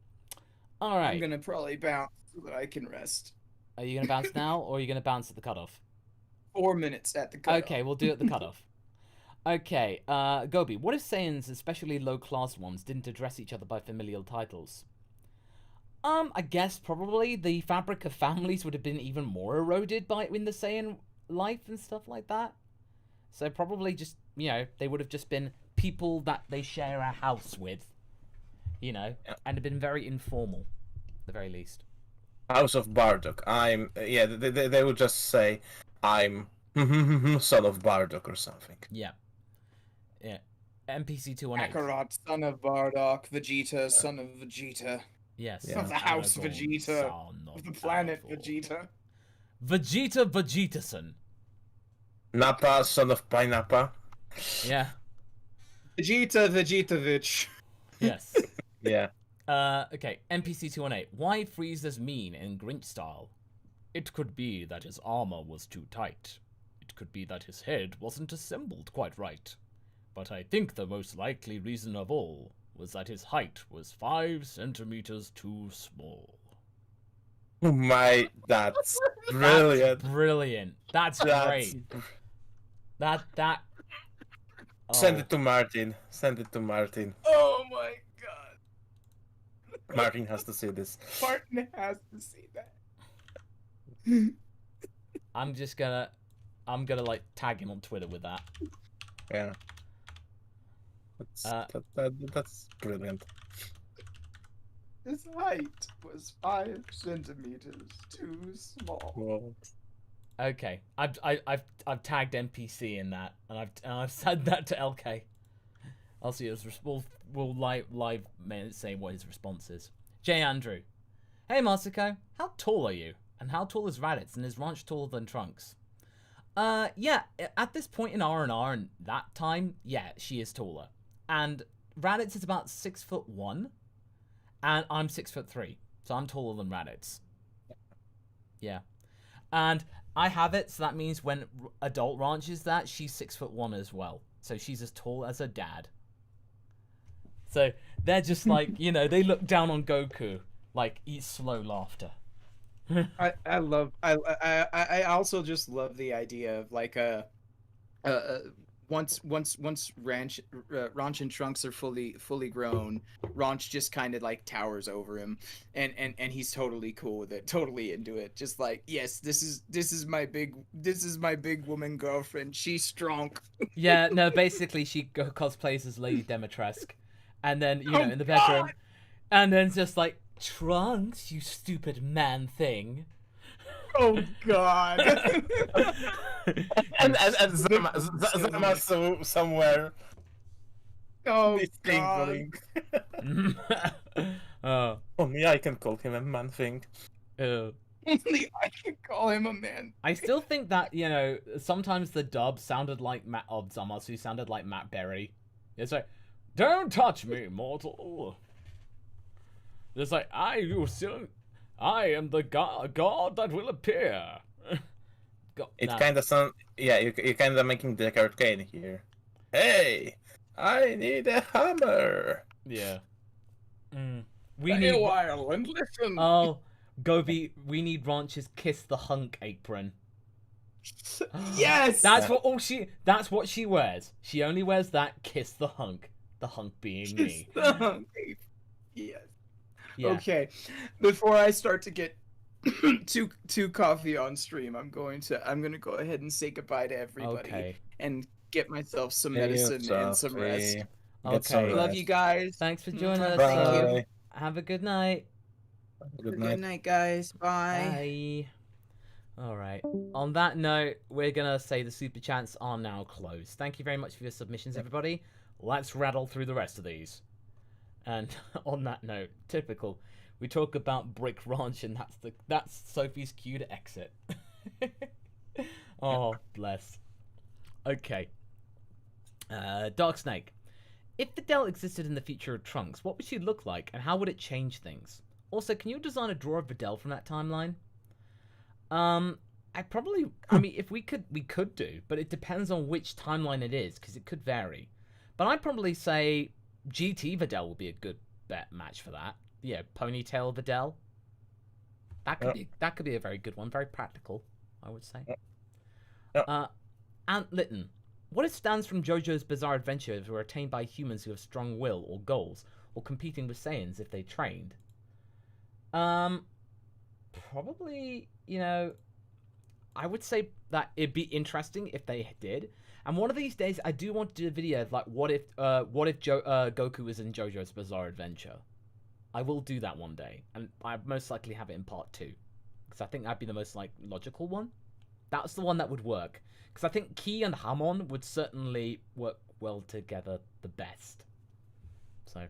Alright. I'm gonna probably bounce so that I can rest. Are you gonna bounce now, or are you gonna bounce at the cutoff? 4 minutes at the cutoff. Okay, we'll do it at the cutoff. Okay, Gobi, what if Saiyans, especially low-class ones, didn't address each other by familial titles? I guess probably the fabric of families would have been even more eroded in the Saiyan life and stuff like that. So probably just, they would have just been people that they share a house with, and have been very informal, at the very least. House of Bardock. They would just say, I'm son of Bardock or something. Yeah. NPC 218. Kakarot, son of Bardock. Vegeta, son of Vegeta. Yes. Of the house Vegeta. Of the planet Vegeta. Vegetason. Nappa, son of Pineappa. Yeah. Vegetovich. Yes. Yeah. Okay, NPC 218. Why Frieza's mean in Grinch style? It could be that his armor was too tight. It could be that his head wasn't assembled quite right. But I think the most likely reason of all was that his height was 5 centimeters too small. Oh my, that's brilliant. That's brilliant. That's great. That. Oh. Send it to Martin. Oh my god. Martin has to see this. Martin has to see that. I'm gonna like tag him on Twitter with that. Yeah. That's brilliant. His height was 5 centimeters too small. Whoa. Okay, I've tagged NPC in that, and I've said that to LK. I'll see his. We'll live say what his response is. J. Andrew, hey Marsico, how tall are you? And how tall is Raditz? And is Ranch taller than Trunks? Yeah, at this point in R&R and that time, yeah, she is taller. And Raditz is about 6'1", and I'm 6'3", so I'm taller than Raditz. Yeah, and I have it, so that means when adult Ranch is that, she's 6'1" as well. So she's as tall as her dad. So they're just like, you know, they look down on Goku, like, eat slow laughter. I also just love the idea of like once Ranch and Trunks are fully grown, Ranch just kind of like towers over him, and he's totally cool with it, totally into it. Just like, yes, this is my big woman girlfriend. She's strong. Yeah, no, basically she cosplays as Lady Demetresque, and then you know in the bedroom, and then just like, Trunks, you stupid man thing. Oh God. and Zama somewhere. Oh God. Only I can call him a man thing. Only I can call him a man. I still think that, you know, sometimes the dub sounded like Matt of Zamasu sounded like Matt Berry. It's like, don't touch me, mortal. It's like, I am the god that will appear. It kind of sounds, yeah, you're kind of making the arcane here. Hey, I need a hammer. Yeah. We need a while and listen. Oh, Gobi, we need Ranch's kiss the hunk apron. Yes. That's what she wears. She only wears that kiss the hunk. The hunk being me. The hunk. Yes. Yeah. Okay, before I start to get too coffee on stream, I'm gonna go ahead and say goodbye to everybody and get myself some medicine and some rest. Okay. Love you guys. Thanks for joining us. Thank you. Have a good night. Good night, guys. Bye. Bye. All right. On that note, we're gonna say the super chats are now closed. Thank you very much for your submissions, everybody. Let's rattle through the rest of these. And on that note, typical, we talk about Brick Ranch, and that's Sophie's cue to exit. Oh, bless. Okay. Dark Snake. If Videl existed in the future of Trunks, what would she look like, and how would it change things? Also, can you design a draw of Videl from that timeline? I mean, if we could do, but it depends on which timeline it is, because it could vary. But I'd probably say GT Videl would be a good bet match for that. Yeah, ponytail Videl. That could be a very good one. Very practical, I would say. Ant Litton. What if stands from JoJo's Bizarre Adventures were attained by humans who have strong will or goals, or competing with Saiyans if they trained? Probably, you know, I would say that it'd be interesting if they did. And one of these days, I do want to do a video of like, what if Goku was in JoJo's Bizarre Adventure? I will do that one day, and I most likely have it in part 2, because I think that'd be the most like logical one. That's the one that would work, because I think Ki and Hamon would certainly work well together the best. So,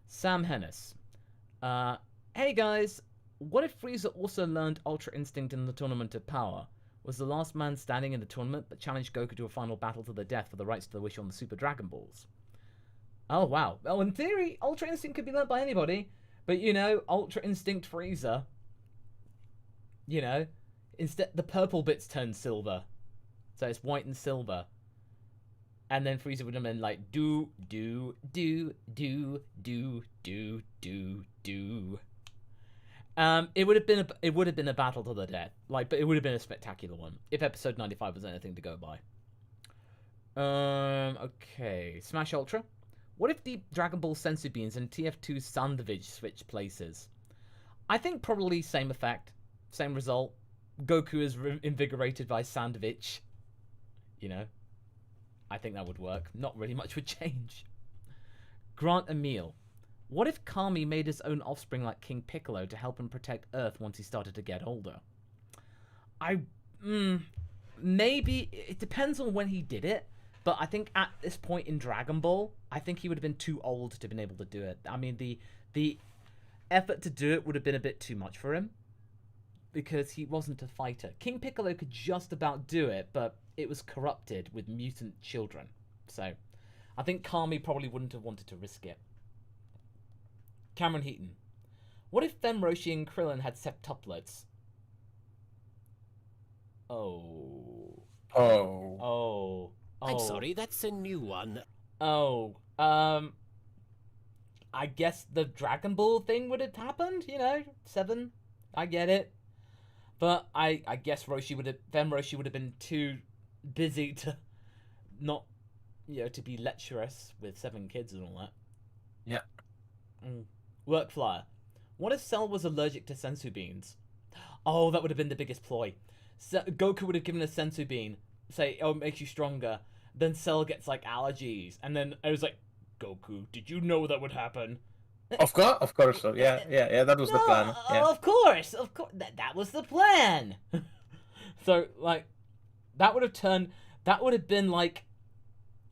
Sam Hennis. Hey guys, what if Frieza also learned Ultra Instinct in the Tournament of Power? Was the last man standing in the tournament, but challenged Goku to a final battle to the death for the rights to the wish on the Super Dragon Balls? Oh, wow. Well, in theory, Ultra Instinct could be learned by anybody, but, you know, Ultra Instinct Frieza, you know, instead the purple bits turn silver, so it's white and silver, and then Frieza would have been like, do. It would have been a battle to the death, like, but it would have been a spectacular one if episode 95 was anything to go by. Okay, Smash Ultra. What if the Dragon Ball Senzu Beans and TF2 Sandovich switch places? I think probably same effect, same result. Goku is invigorated by Sandovich. You know, I think that would work. Not really much would change. Grant Emil. What if Kami made his own offspring like King Piccolo to help him protect Earth once he started to get older? Maybe, it depends on when he did it, But I think at this point in Dragon Ball, I think he would have been too old to have been able to do it. I mean, the effort to do it would have been a bit too much for him, because he wasn't a fighter. King Piccolo could just about do it, but it was corrupted with mutant children. So I think Kami probably wouldn't have wanted to risk it. Cameron Heaton. What if Fem, Roshi, and Krillin had septuplets? Oh. I'm sorry, that's a new one. I guess the Dragon Ball thing would have happened, 7. I get it. But I guess Fem Roshi would have been too busy to not, to be lecherous with 7 kids and all that. Yeah. Work flyer. What if Cell was allergic to senzu beans? Oh, that would have been the biggest ploy. Goku would have given a senzu bean, say, oh, it makes you stronger. Then Cell gets, allergies. And then I was like, Goku, did you know that would happen? Of course. So yeah. That was the plan. Yeah. Of course. That was the plan. So that would have been like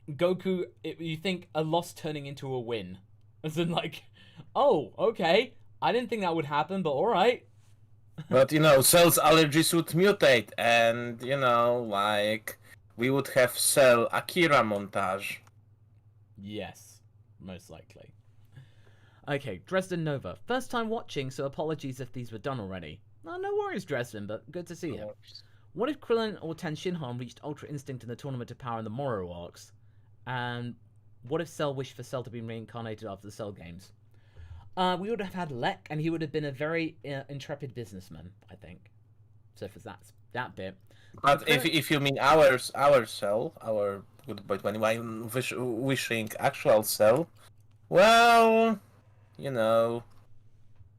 Goku. You think a loss turning into a win, as in oh, okay. I didn't think that would happen, but all right. But Cell's allergies would mutate, and we would have Cell Akira montage. Yes, most likely. Okay, Dresden Nova. First time watching, so apologies if these were done already. Oh, no worries, Dresden, but good to see you. What if Krillin or Tenshinhan reached Ultra Instinct in the Tournament of Power in the Moro arcs? And what if Cell wished for Cell to be reincarnated after the Cell games? We would have had Lek, and he would have been a very intrepid businessman, I think. So for that bit. But if you mean our Cell, our Goodbye 21 wishing actual Cell, well,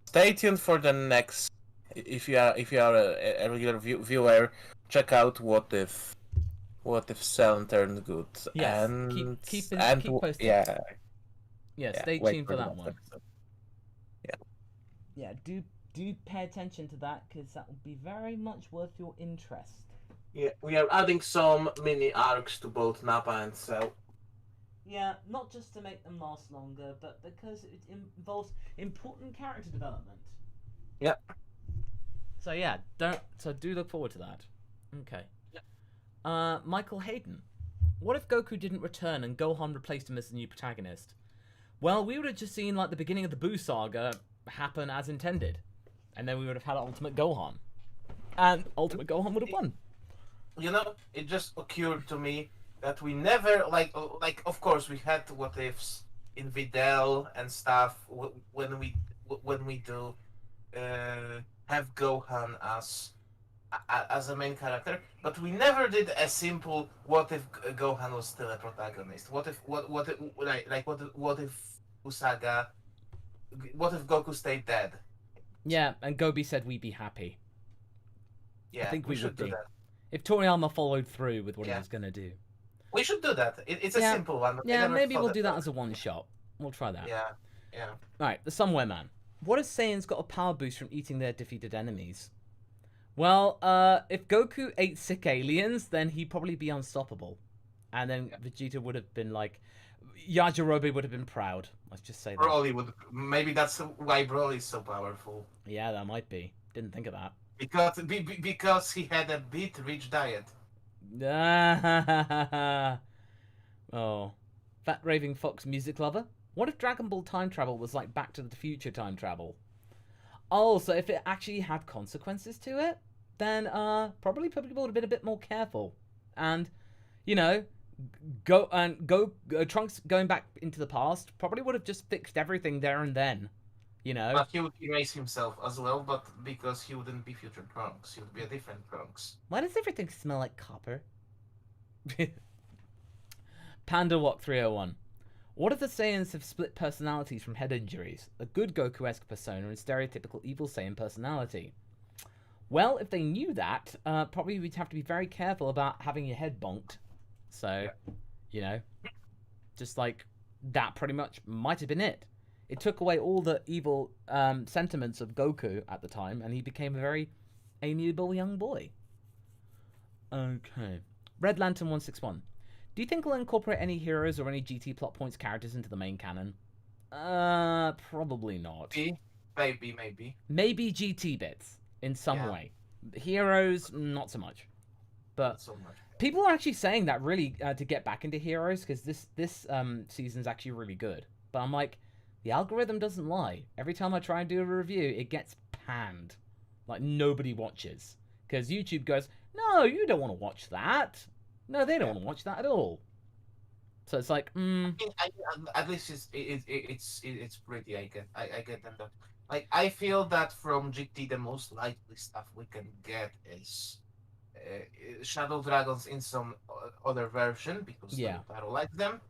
stay tuned for the next. If you are a regular viewer, check out what if Cell turned good. Yes, and keep posted. Yeah, stay tuned for that one. Episode. Yeah, do pay attention to that, because that will be very much worth your interest. Yeah, we are adding some mini arcs to both Nappa and Cell. Yeah, not just to make them last longer, but because it involves important character development. Yeah. So yeah, do look forward to that. Okay. Yeah. Michael Hayden. What if Goku didn't return and Gohan replaced him as the new protagonist? Well, we would have just seen the beginning of the Buu saga happen as intended, and then we would have had Ultimate Gohan, and Ultimate Gohan would have won. It just occurred to me that we never of course we had what ifs in Videl and stuff when we do have Gohan as a main character, but we never did a simple what if Gohan was still a protagonist. What if Usaga? What if Goku stayed dead? Yeah, and Gobi said we'd be happy. Yeah, I think we should would do be. that. If Toriyama followed through with what he was gonna do. We should do that. It's a simple one. But Yeah, maybe we'll do that as a one shot. We'll try that. Yeah. Alright, the Somewhere Man. What if Saiyans got a power boost from eating their defeated enemies? Well, if Goku ate sick aliens, then he'd probably be unstoppable. And then Vegeta would have been Yajirobe would have been proud. Let's just say that. Broly would. Maybe that's why Broly is so powerful. Yeah, that might be. Didn't think of that. Because he had a beet-rich diet. Oh. Fat Raving Fox Music Lover? What if Dragon Ball time travel was like Back to the Future time travel? Oh, so if it actually had consequences to it, then probably people would have been a bit more careful. And, Trunks going back into the past probably would have just fixed everything there and then. But he would erase himself as well, but because he wouldn't be future Trunks, he would be a different Trunks. Why does everything smell like copper? Panda Walk 301. What if the Saiyans have split personalities from head injuries? A good Goku-esque persona and stereotypical evil Saiyan personality. Well, if they knew that, probably we'd have to be very careful about having your head bonked. So, just that pretty much might have been it. It took away all the evil sentiments of Goku at the time, and he became a very amiable young boy. Okay. Red Lantern 161. Do you think we'll incorporate any heroes or any GT plot points characters into the main canon? Probably not. Maybe. Maybe GT bits in some way. Heroes, not so much. But Not so much. people are actually saying that really to get back into heroes because this season's actually really good. But I'm like, the algorithm doesn't lie. Every time I try and do a review, it gets panned. Like nobody watches because YouTube goes, no, you don't want to watch that. No, they don't want to watch that at all. So it's like, I mean, at least it's pretty. I get them. But, like I feel that from GT, the most likely stuff we can get is Shadow Dragons in some other version because Taro likes them,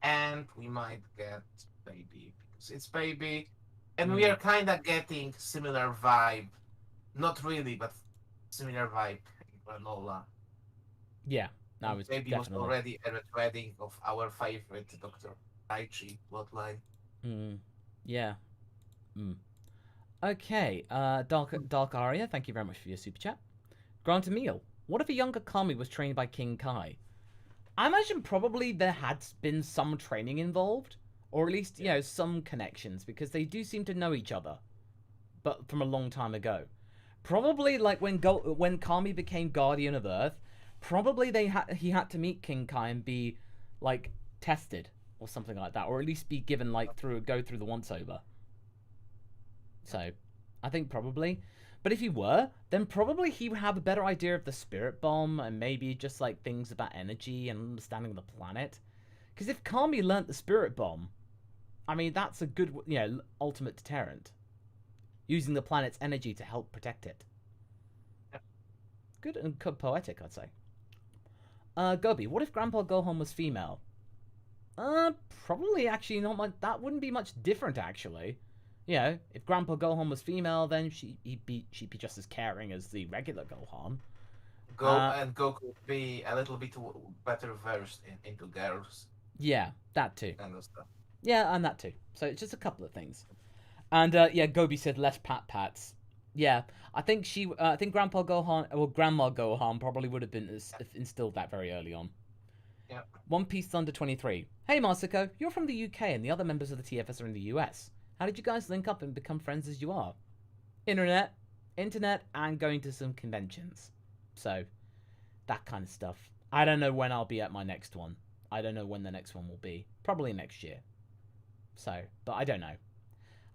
and we might get Baby because it's Baby, and we are kind of getting similar vibe, not really, but similar vibe in Granola. Yeah, that was Baby definitely. was already a retreading of our favorite Dr. Taichi plotline. Yeah. Okay, Dark Aria, thank you very much for your super chat. Grant Emil, what if a younger Kami was trained by King Kai? I imagine probably there had been some training involved, or at least, some connections, because they do seem to know each other, but from a long time ago. Probably like when Kami became Guardian of Earth, probably he had to meet King Kai and be like tested or something like that, or at least be given like go through the once over. So, I think probably. But if he were, then probably he would have a better idea of the spirit bomb and maybe just like things about energy and understanding the planet. Because if Kami learnt the spirit bomb, I mean that's a good, ultimate deterrent. Using the planet's energy to help protect it. Good and poetic, I'd say. Gobi, what if Grandpa Gohan was female? Probably actually not much. That wouldn't be much different actually. If Grandpa Gohan was female, then she'd be just as caring as the regular Gohan. And Goku would be a little bit better versed into girls. Yeah, that too. Kind of stuff. Yeah, and that too. So it's just a couple of things. And Gobi said less pats. Yeah, I think Grandpa Gohan or Grandma Gohan probably would have been instilled that very early on. Yeah. One Piece Thunder 23. Hey Marsico, you're from the UK and the other members of the TFS are in the US. How did you guys link up and become friends as you are? Internet, and going to some conventions. So, that kind of stuff. I don't know when I'll be at my next one. I don't know when the next one will be. Probably next year. So, but I don't know.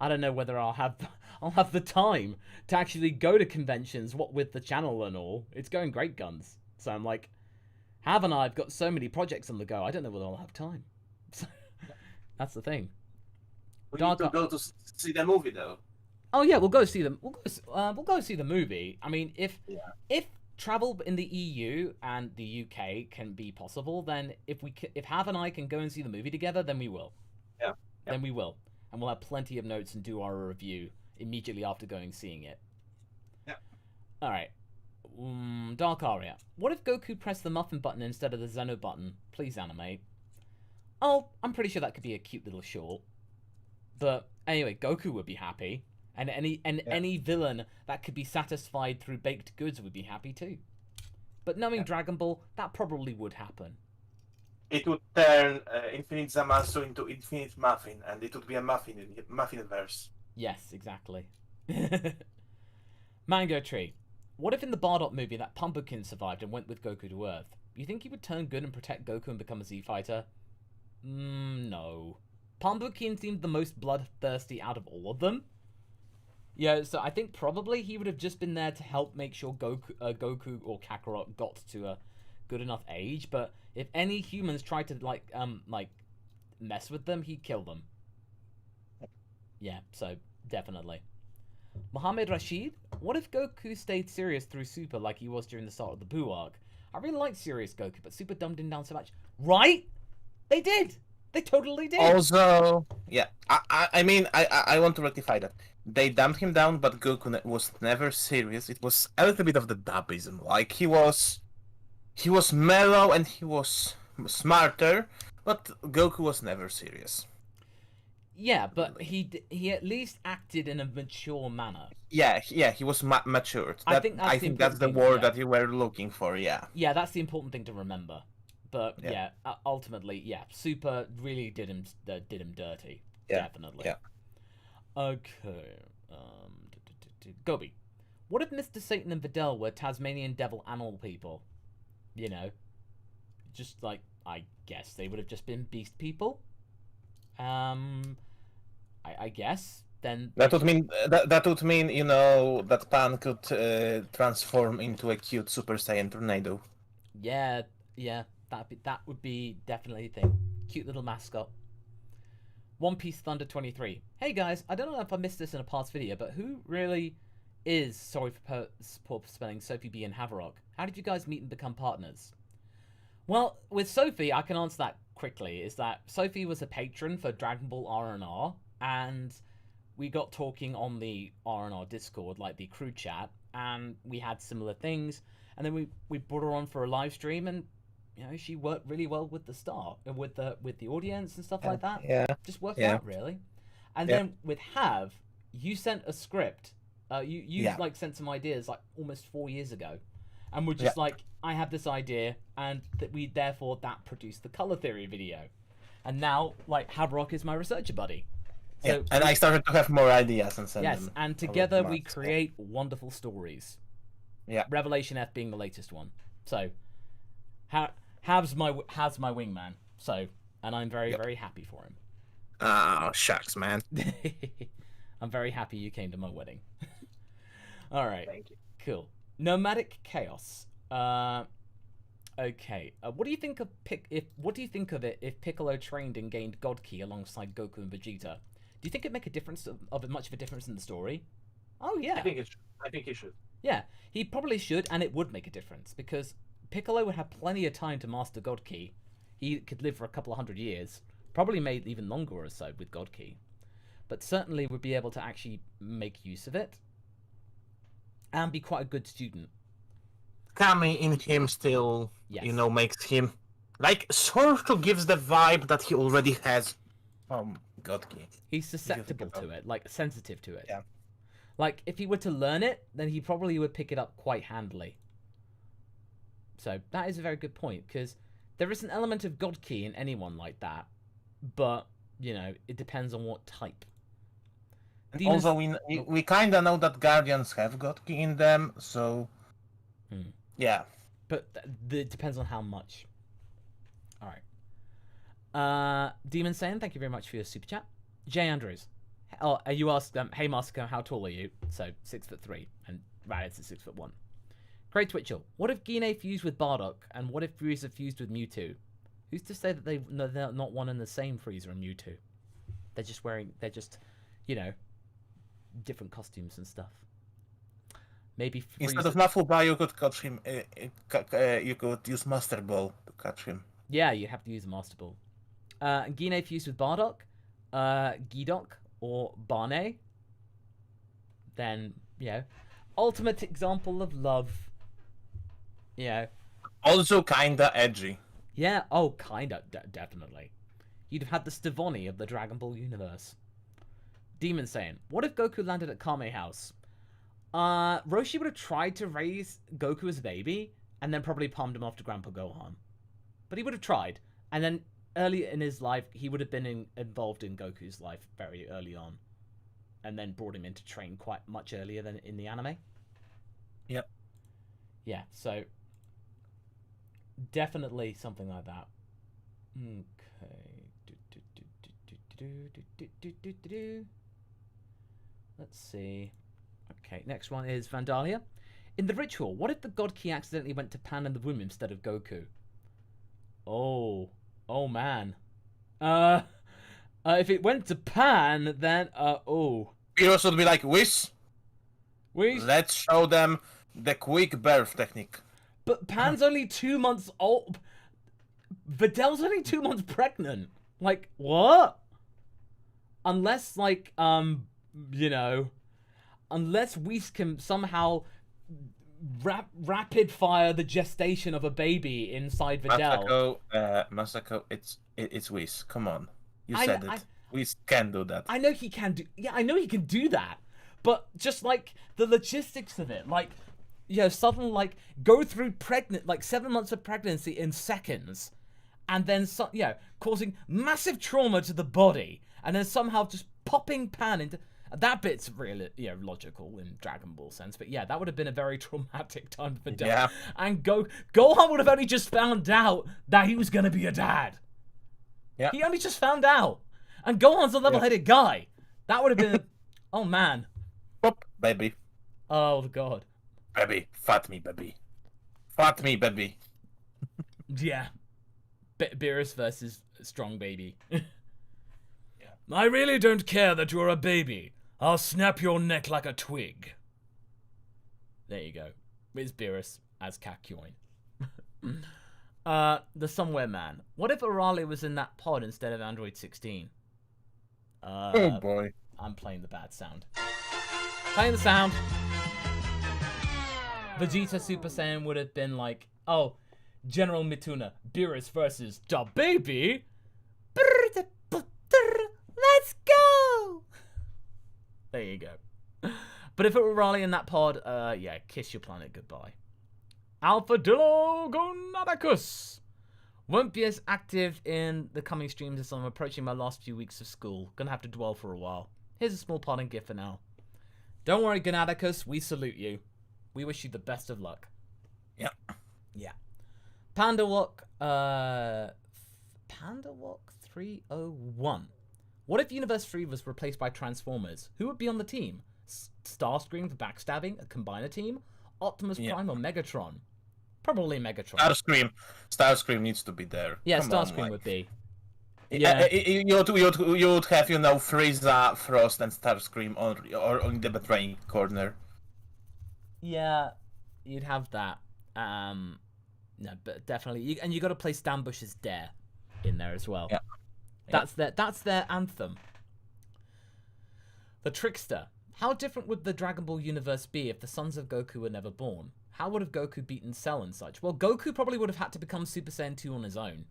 I don't know whether I'll have the time to actually go to conventions, what with the channel and all. It's going great guns. So I'm like, haven't I? I've got so many projects on the go. I don't know whether I'll have time. So, that's the thing. We need to go to see the movie though. Oh yeah, we'll go see them. We'll go see the movie. I mean, if travel in the EU and the UK can be possible, then if Hav and I can go and see the movie together, then we will. Yeah. Then we will, and we'll have plenty of notes and do our review immediately after seeing it. Yeah. All right. Dark Aria. What if Goku pressed the muffin button instead of the Zeno button? Please animate. Oh, I'm pretty sure that could be a cute little short. But anyway, Goku would be happy, and any villain that could be satisfied through baked goods would be happy too. But knowing Dragon Ball, that probably would happen. It would turn Infinite Zamasu into Infinite Muffin, and it would be a Muffinverse. Yes, exactly. Mango Tree. What if in the Bardock movie that Pumpkin survived and went with Goku to Earth? You think he would turn good and protect Goku and become a Z fighter? No. Pumpkin seemed the most bloodthirsty out of all of them. Yeah, so I think probably he would have just been there to help make sure Goku or Kakarot got to a good enough age. But if any humans tried to like mess with them, he'd kill them. Yeah, so definitely. Mohammed Rashid, what if Goku stayed serious through Super like he was during the start of the Buu arc? I really liked serious Goku, but Super dumbed him down so much. Right? They did! They totally did! Also, yeah, I mean, I want to rectify that. They dumped him down, but Goku was never serious. It was a little bit of the dubism. Like, he was mellow and he was smarter, but Goku was never serious. Yeah, but he at least acted in a mature manner. Yeah, he was matured. I think that's the word that you were looking for, yeah. Yeah, that's the important thing to remember. But yeah, ultimately, yeah, Super really did him dirty. Yeah, Definitely. yeah. Okay. Gobi, what if Mr. Satan and Videl were Tasmanian devil animal people? You know, just like, I guess they would have just been beast people. I guess then That would mean that would mean, you know, that Pan could transform into a cute Super Saiyan tornado. yeah, that would be definitely a thing. Cute little mascot. One Piece Thunder 23. Hey guys, I don't know if I missed this in a past video, but who really is, sorry for poor spelling, Sophie B and Haverok? How did you guys meet and become partners? Well, with Sophie, I can answer that quickly. Is that Sophie was a patron for Dragon Ball R&R, and we got talking on the R&R Discord, like the crew chat, and we had similar things, and then we brought her on for a live stream, and you know, she worked really well with the with the audience and stuff like that. Yeah. Just worked Yeah. out really. And Yeah. then with Hav, you sent a script. You like sent some ideas like almost 4 years ago, and we're just like, I have this idea, and that that produced the color theory video, and now like Haverok is my researcher buddy. So And I started to have more ideas and send yes, them. and over together the we maps. create wonderful stories. Yeah. Revelation F being the latest one. So, Hav's my wingman. So, and I'm very happy for him. Oh, shucks, man. I'm very happy you came to my wedding. All right. Thank you. Cool. Nomadic Chaos. Okay. What do you think of it if Piccolo trained and gained God Ki alongside Goku and Vegeta? Do you think it'd make a difference much of a difference in the story? Oh yeah. I think he should. Yeah, he probably should, and it would make a difference because Piccolo would have plenty of time to master God Ki. He could live for a couple of 100 years, probably made even longer or so with God Ki, but certainly would be able to actually make use of it and be quite a good student. Kami in him still, Yes. you know, makes him like sort of gives the vibe that he already has. God Ki. He's susceptible to it, like sensitive to it. Yeah. Like if he were to learn it, then he probably would pick it up quite handily. So that is a very good point, because there is an element of God Ki in anyone like that, but you know it depends on what type. Demons- Also, we kind of know that Guardians have God Ki in them, so yeah. But it depends on how much. All right. Demon Saiyan, thank you very much for your super chat. Jay Andrews. Oh, you asked, hey Massacre, how tall are you? So 6'3", and Raditz is 6'1". Great Twitchell. What if Gine fused with Bardock, and what if Frieza fused with Mewtwo? Who's to say that they're not one and the same, Frieza and Mewtwo? They're just, you know, different costumes and stuff. Maybe Frieza... Instead of Nafuba, you could catch him. You could use Master Ball to catch him. Yeah, you have to use a Master Ball. Gine fused with Bardock, Gidok, or Barney. Then, you know, ultimate example of love. You know. Also kinda edgy. Yeah, oh, kinda, definitely. You'd have had the Stivoni of the Dragon Ball universe. Demon Saiyan. What if Goku landed at Kame House? Roshi would have tried to raise Goku as a baby, and then probably palmed him off to Grandpa Gohan. But he would have tried, and then early in his life, he would have been involved in Goku's life very early on, and then brought him in to train quite much earlier than in the anime. Yep. Yeah, so definitely something like that. Okay. Let's see. Okay, next one is Vandalia. In the ritual, what if the God Ki accidentally went to Pan and the womb instead of Goku? Oh man. If it went to Pan, then Heroes would be like, Whis, let's show them the quick birth technique. But Pan's only 2 months old. Videl's only 2 months pregnant. Like, what? Unless, like, you know, unless Whis can somehow rapid fire the gestation of a baby inside Videl. Masako, it's Whis. Come on, you said it. Whis can do that. I know he can do. Yeah, I know he can do that. But just like the logistics of it, like, you know, suddenly like go through 7 months of pregnancy in seconds, and then causing massive trauma to the body, and then somehow just popping Pan into that bit's really logical in Dragon Ball sense, but yeah, that would have been a very traumatic time for dad. Yeah. And Gohan would have only just found out that he was gonna be a dad. Yeah. He only just found out, and Gohan's a level-headed guy. That would have been oh man. Pop, baby. Oh god. Baby, fat me, baby. Fat me, baby. Yeah. Beerus versus Strong Baby. I really don't care that you're a baby. I'll snap your neck like a twig. There you go. It's Beerus as Kakyoin. The Somewhere Man. What if Arale was in that pod instead of Android 16? Oh boy. I'm playing the bad sound. Playing the sound. Vegeta Super Saiyan would have been like, oh, General Mituna, Beerus versus da baby. Let's go! There you go. But if it were Raleigh in that pod, yeah, kiss your planet goodbye. Alpha Dillo Gonadicus won't be as active in the coming streams as I'm approaching my last few weeks of school. Gonna have to dwell for a while. Here's a small parting gift for now. Don't worry, Gonadicus, we salute you. We wish you the best of luck. Yeah. Yeah. Pandawok 301. What if Universe 3 was replaced by Transformers? Who would be on the team? Starscream for backstabbing, a combiner team? Optimus Prime or Megatron? Probably Megatron. Starscream needs to be there. Yeah, Come on, Starscream like. would be. Yeah, you would have, Frieza, Frost, and Starscream on the betraying corner. Yeah, you'd have that. No, but definitely, and you got to play Stan Bush's Dare in there as well. Yeah. That's their anthem. The Trickster. How different would the Dragon Ball universe be if the sons of Goku were never born? How would have Goku beaten Cell and such? Well, Goku probably would have had to become Super Saiyan 2 on his own.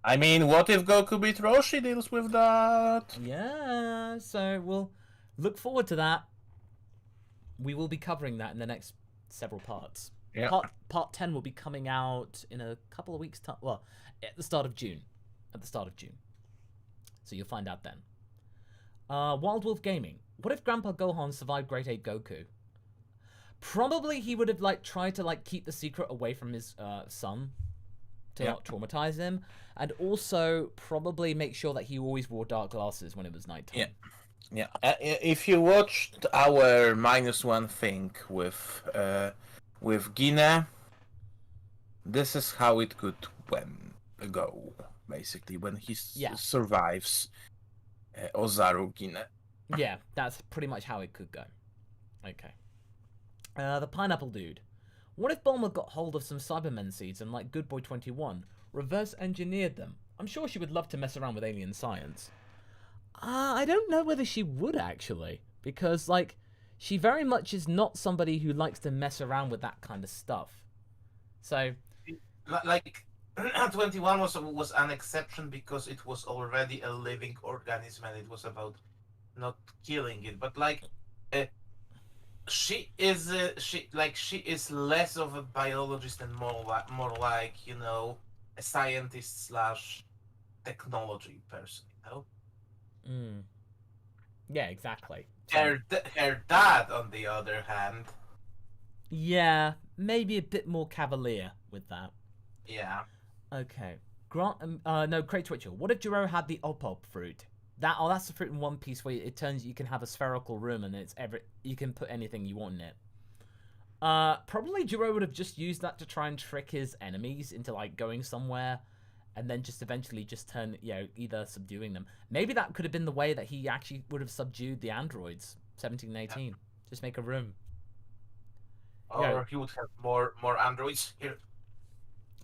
I mean, what if Goku beat Roshi? Deals with that. Yeah, so we'll look forward to that. We will be covering that in the next several parts. Yeah. Part 10 will be coming out in a couple of weeks' time. Well, at the start of June. So you'll find out then. Wild Wolf Gaming. What if Grandpa Gohan survived Great Ape Goku? Probably he would have tried to keep the secret away from his son to not traumatize him, and also probably make sure that he always wore dark glasses when it was nighttime. Yeah. If you watched our -1 thing with Gine, this is how it could go, basically, when he survives Ozaru Gine. Yeah, that's pretty much how it could go. Okay. The Pineapple Dude. What if Bulma got hold of some Cybermen seeds and, like Good Boy 21, reverse engineered them? I'm sure she would love to mess around with alien science. I don't know whether she would, actually. Because, she very much is not somebody who likes to mess around with that kind of stuff. So... 21 was an exception because it was already a living organism and it was about not killing it. But, she is less of a biologist and more like a scientist / technology person, Yeah, exactly. Her dad, on the other hand, yeah, maybe a bit more cavalier with that. Yeah. Okay. Craig Twitchell. What if Gero had the Op fruit? That's the fruit in One Piece where you can have a spherical room and you can put anything you want in it. Probably Gero would have just used that to try and trick his enemies into going somewhere, and then just eventually just turn either subduing them. Maybe that could have been the way that he actually would have subdued the androids. 17 and 18. Just make a room. Or he would have more androids here.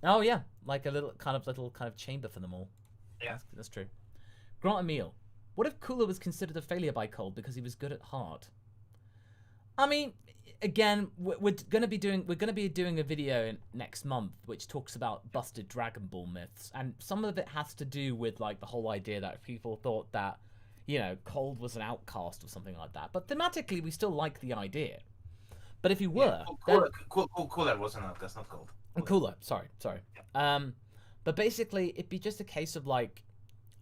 Oh yeah, like a little kind of chamber for them all. Yeah, that's true. Grant Emil. What if Cooler was considered a failure by Cold because he was good at heart? I mean, again, we're gonna be doing a video next month which talks about busted Dragon Ball myths, and some of it has to do with the whole idea that people thought that Cold was an outcast or something like that. But thematically, we still like the idea. But if he were, Cooler was an outcast, not Cold. Cooler, sorry. But basically, it'd be just a case of like,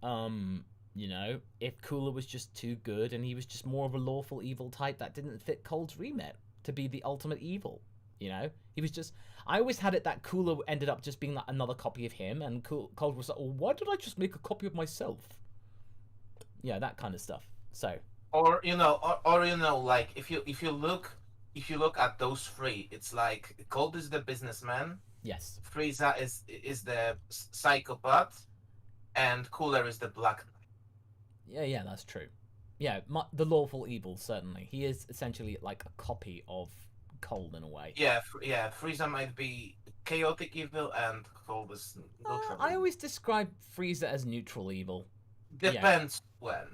you know, if Cooler was just too good and he was just more of a lawful evil type that didn't fit Cold's remit to be the ultimate evil. You know, he was just. I always had it that Cooler ended up just being like another copy of him, and Cold was like, "Oh, why did I just make a copy of myself?" Yeah, that kind of stuff. So. Or you know, like if you look at those three, it's like Cold is the businessman. Yes. Frieza is the psychopath, and Cooler is the black. Yeah, that's true. Yeah, the lawful evil, certainly. He is essentially like a copy of Cold in a way. Yeah, Frieza might be chaotic evil, and Cold is neutral. I always describe Frieza as neutral evil. Depends when.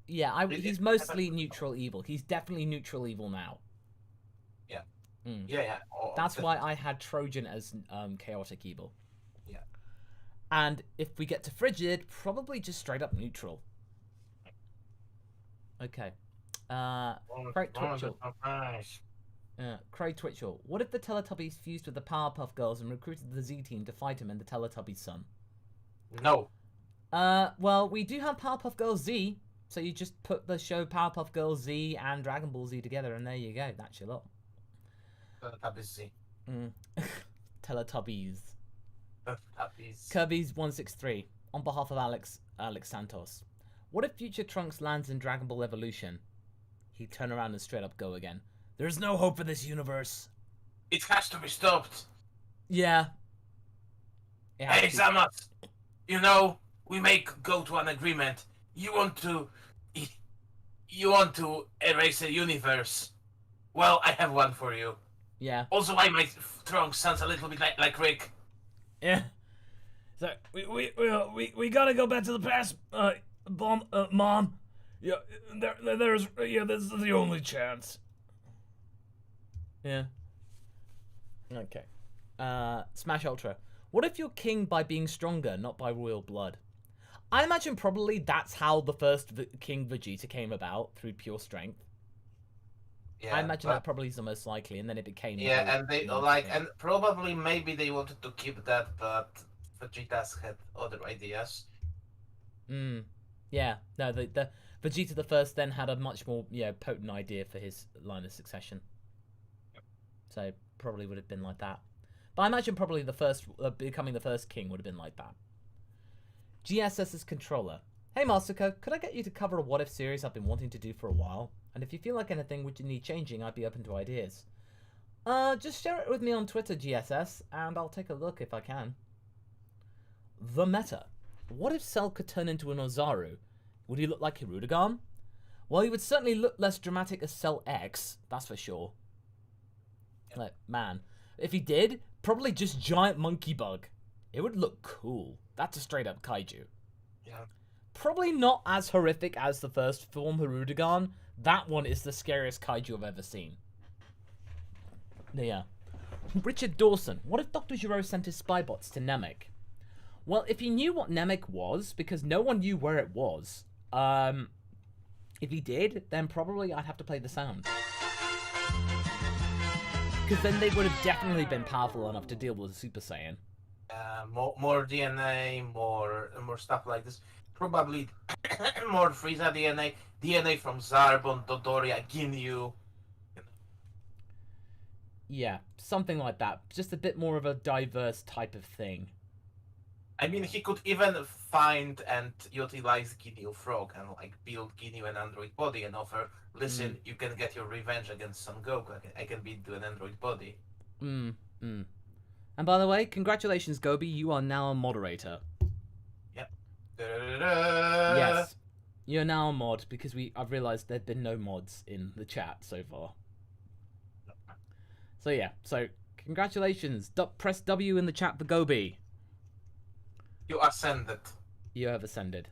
Yeah, he's mostly neutral evil. He's definitely neutral evil now. Yeah. Mm. Yeah. That's why I had Trojan as chaotic evil. Yeah. And if we get to Frigid, probably just straight up neutral. Okay. Craig Twitchell. Craig Twitchell. What if the Teletubbies fused with the Powerpuff Girls and recruited the Z Team to fight him and the Teletubbies' son? No. Well, we do have Powerpuff Girls Z, so you just put the show Powerpuff Girls Z and DragonBallZ together, and there you go. That's your lot. Teletubbies Z. Teletubbies. Teletubbies. Kirby's163. On behalf of Alex Santos. What if future Trunks lands in Dragon Ball Evolution? He'd turn around and straight up go again. There's no hope in this universe. It has to be stopped. Yeah. Hey, Zamat. You know, we may go to an agreement. You want to erase a universe. Well, I have one for you. Yeah. Also, why my Trunks sounds a little bit like Rick. Yeah. So we gotta go back to the past, Mom. Yeah, this is the only chance. Yeah. Okay. Smash Ultra. What if you're king by being stronger, not by royal blood? I imagine probably that's how the first King Vegeta came about, through pure strength. Yeah, I imagine that probably is the most likely, and then it became. Yeah, and they and probably maybe they wanted to keep that, but Vegeta's had other ideas. Yeah. No, the Vegeta the First then had a much more potent idea for his line of succession. So probably would have been like that. But I imagine probably the first becoming the first king would have been like that. GSS's controller. Hey Masterco, could I get you to cover a what if series I've been wanting to do for a while? And if you feel like anything would need changing, I'd be open to ideas. Just share it with me on Twitter, GSS, and I'll take a look if I can. The meta. What if Cell could turn into an Ozaru? Would he look like Hirudegarn? Well, he would certainly look less dramatic as Cell X, that's for sure. Like, man, if he did, probably just giant monkey bug. It would look cool. That's a straight up kaiju. Yeah. Probably not as horrific as the first form Hirudegarn. That one is the scariest kaiju I've ever seen. Yeah. Richard Dawson. What if Dr. Gero sent his Spybots to Namek? Well, if he knew what Namek was, because no one knew where it was, if he did, then probably I'd have to play the sound. Because then they would have definitely been powerful enough to deal with a Super Saiyan. More DNA, more stuff like this. Probably more Frieza DNA from Zarbon, Dodoria, Ginyu. Yeah, something like that. Just a bit more of a diverse type of thing. I mean, he could even find and utilize Ginyu Frog and like build Ginyu an android body and offer, listen, you can get your revenge against Son Goku. I can build an android body. And by the way, congratulations, Gobi. You are now a moderator. Yep. Yes. You're now a mod because I've realized there've been no mods in the chat so far. So yeah, congratulations. Press W in the chat for Gobi. You ascended. You have ascended.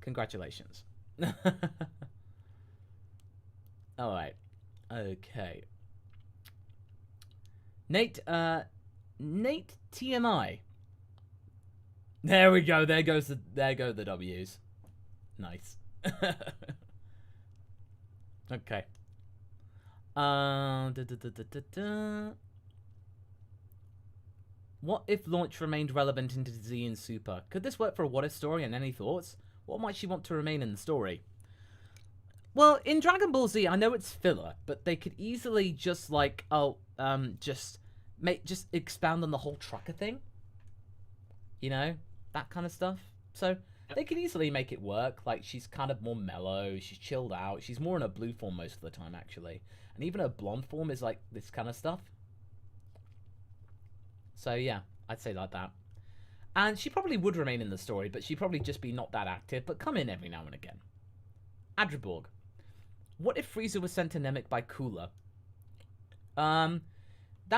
Congratulations. Alright. Okay. Nate TMI. There we go. There go the W's. Nice. Okay. What if launch remained relevant into Z and Super? Could this work for a what if story, and any thoughts? What might she want to remain in the story? Well, in Dragon Ball Z, I know it's filler, but they could easily just like, just expound on the whole trucker thing. You know, that kind of stuff. So they could easily make it work. Like, she's kind of more mellow, she's chilled out, she's more in her blue form most of the time, actually. And even her blonde form is like this kind of stuff. So yeah, I'd say like that. And she probably would remain in the story, but she'd probably just be not that active, but come in every now and again. Adriborg. What if Frieza was sent to Nemic by Cooler? That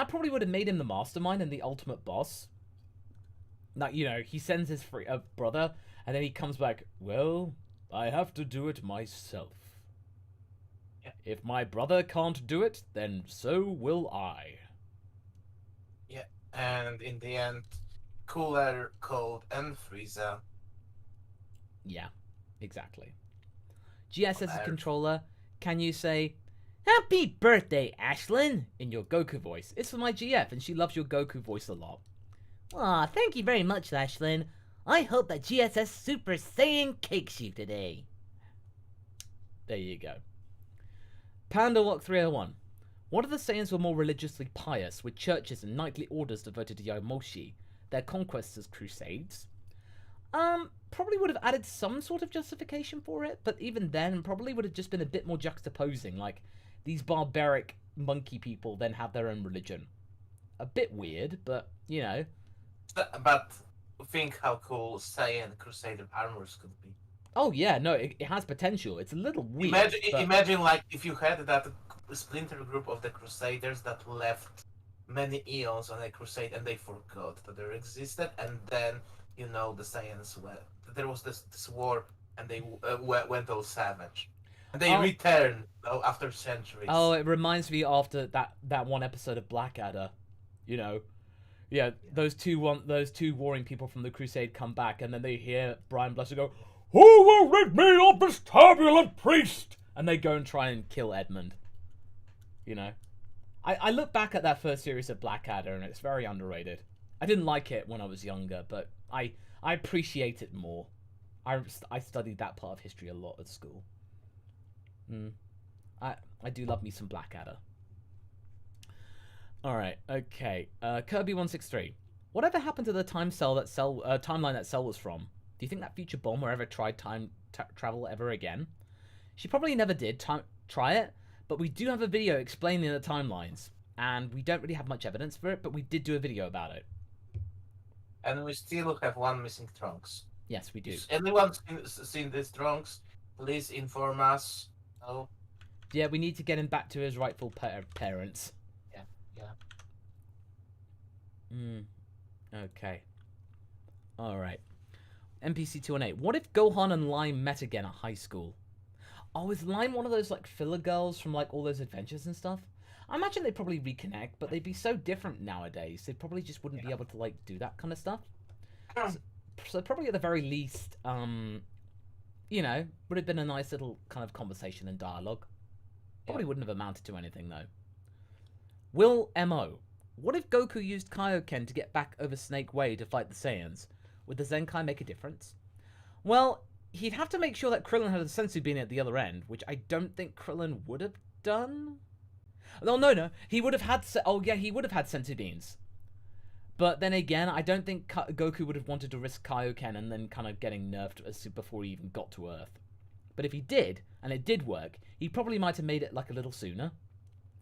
probably would have made him the mastermind and the ultimate boss. Like, you know, he sends his brother, and then he comes back, well, I have to do it myself. Yeah. If my brother can't do it, then so will I. Yeah, and in the end, Cooler, Cold, and Frieza. Yeah, exactly. GSS's Hilarious. controller, can you say, Happy birthday, Ashlyn, in your Goku voice? It's for my GF, and she loves your Goku voice a lot. Aw, thank you very much, Ashlyn. I hope that GSS Super Saiyan cakes you today. There you go. Pandawalk 301. What if the Saiyans were more religiously pious, with churches and knightly orders devoted to Yomoshi, their conquests as crusades? Probably would have added some sort of justification for it, but even then, probably would have just been a bit more juxtaposing, like, these barbaric monkey people then have their own religion. A bit weird, but, you know. But think how cool Saiyan Crusader armors could be. Oh yeah, no, it has potential. It's a little weird. Imagine like if you had that splinter group of the Crusaders that left many eons on a crusade and they forgot that they existed, and then you know the Saiyans there was this war and they went all savage, and they returned after centuries. Oh, it reminds me after that one episode of Blackadder, you know. Yeah, those two warring people from the Crusade come back, and then they hear Brian Blessed go, "Who will rid me of this turbulent priest?" And they go and try and kill Edmund. You know, I look back at that first series of Blackadder, and it's very underrated. I didn't like it when I was younger, but I appreciate it more. I studied that part of history a lot at school. I do love me some Blackadder. Alright, okay. Kirby163. Whatever happened to the timeline that Cell was from? Do you think that future bomber ever tried time travel ever again? She probably never did try it, but we do have a video explaining the timelines, and we don't really have much evidence for it, but we did do a video about it. And we still have one missing Trunks. Yes, we do. If anyone seen this Trunks, please inform us. Oh. Yeah, we need to get him back to his rightful parents. Okay. Alright. NPC 218. What if Gohan and Lime met again at high school? Oh, is Lime one of those, like, filler girls from, like, all those adventures and stuff? I imagine they'd probably reconnect, but they'd be so different nowadays. They probably just wouldn't be able to, like, do that kind of stuff. So probably at the very least, you know, would have been a nice little kind of conversation and dialogue. Probably wouldn't have amounted to anything, though. Will M.O. What if Goku used Kaioken to get back over Snake Way to fight the Saiyans? Would the Zenkai make a difference? Well, he'd have to make sure that Krillin had a Senzu bean at the other end, which I don't think Krillin would have done. Oh, no. He would have had... Oh, yeah, he would have had Senzu beans. But then again, I don't think Goku would have wanted to risk Kaioken and then kind of getting nerfed before he even got to Earth. But if he did, and it did work, he probably might have made it like a little sooner.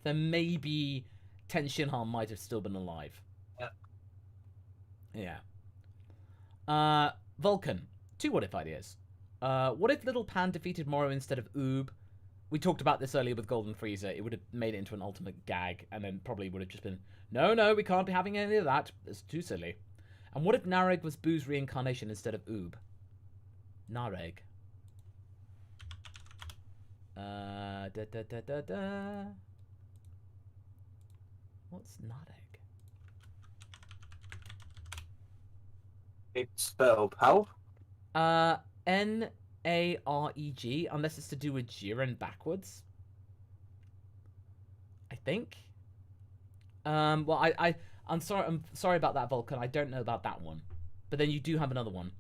Then maybe Ten Shinhan might have still been alive. Yeah. Vulcan. 2 what-if ideas. What if Little Pan defeated Moro instead of Oob? We talked about this earlier with Golden Frieza. It would have made it into an ultimate gag, and then probably would have just been, no, we can't be having any of that. It's too silly. And what if Nareg was Boo's reincarnation instead of Oob? Nareg. What's Nareg? It's spelled how? N-A-R-E-G, unless it's to do with Jiren backwards. I think. Well, I'm sorry about that, Vulcan. I don't know about that one. But then you do have another one.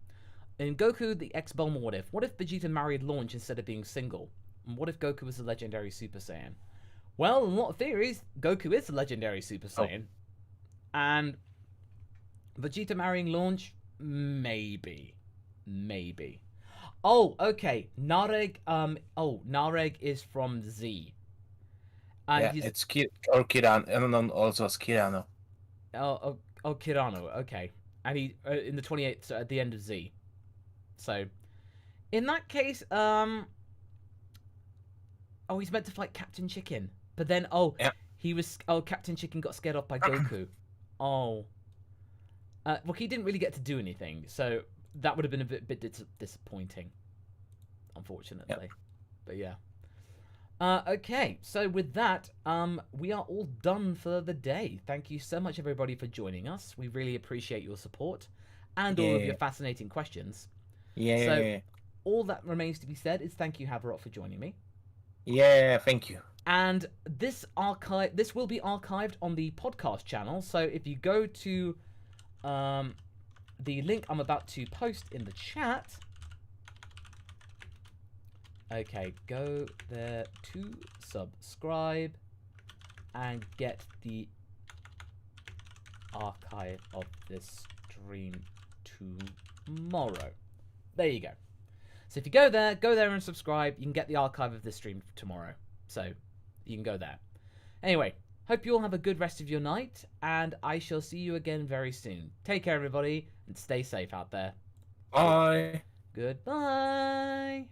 In Goku, the X Bulma What If? What if Vegeta married Launch instead of being single? And what if Goku was a legendary Super Saiyan? Well, in a lot of theories, Goku is a legendary Super Saiyan. And Vegeta marrying Launch? Maybe. Maybe. Oh, okay. Nareg, Nareg is from Z. And Yeah, it's or Kirano, and also it's Kirano. Oh, Kirano, okay. And he, in the 28th, so at the end of Z. So, in that case, oh, he's meant to fight Captain Chicken. But then, Captain Chicken got scared off by Goku. Oh. Well, he didn't really get to do anything, so that would have been a bit disappointing, unfortunately. Yep. But yeah. Okay, so with that, we are all done for the day. Thank you so much, everybody, for joining us. We really appreciate your support and all of your fascinating questions. Yeah. So, all that remains to be said is thank you, Haverok, for joining me. Yeah, thank you. And this will be archived on the podcast channel. So if you go to the link I'm about to post in the chat. Okay, go there to subscribe and get the archive of this stream tomorrow. There you go. So if you go there and subscribe, you can get the archive of this stream tomorrow. So you can go there. Anyway, hope you all have a good rest of your night, and I shall see you again very soon. Take care, everybody, and stay safe out there. Bye. Goodbye.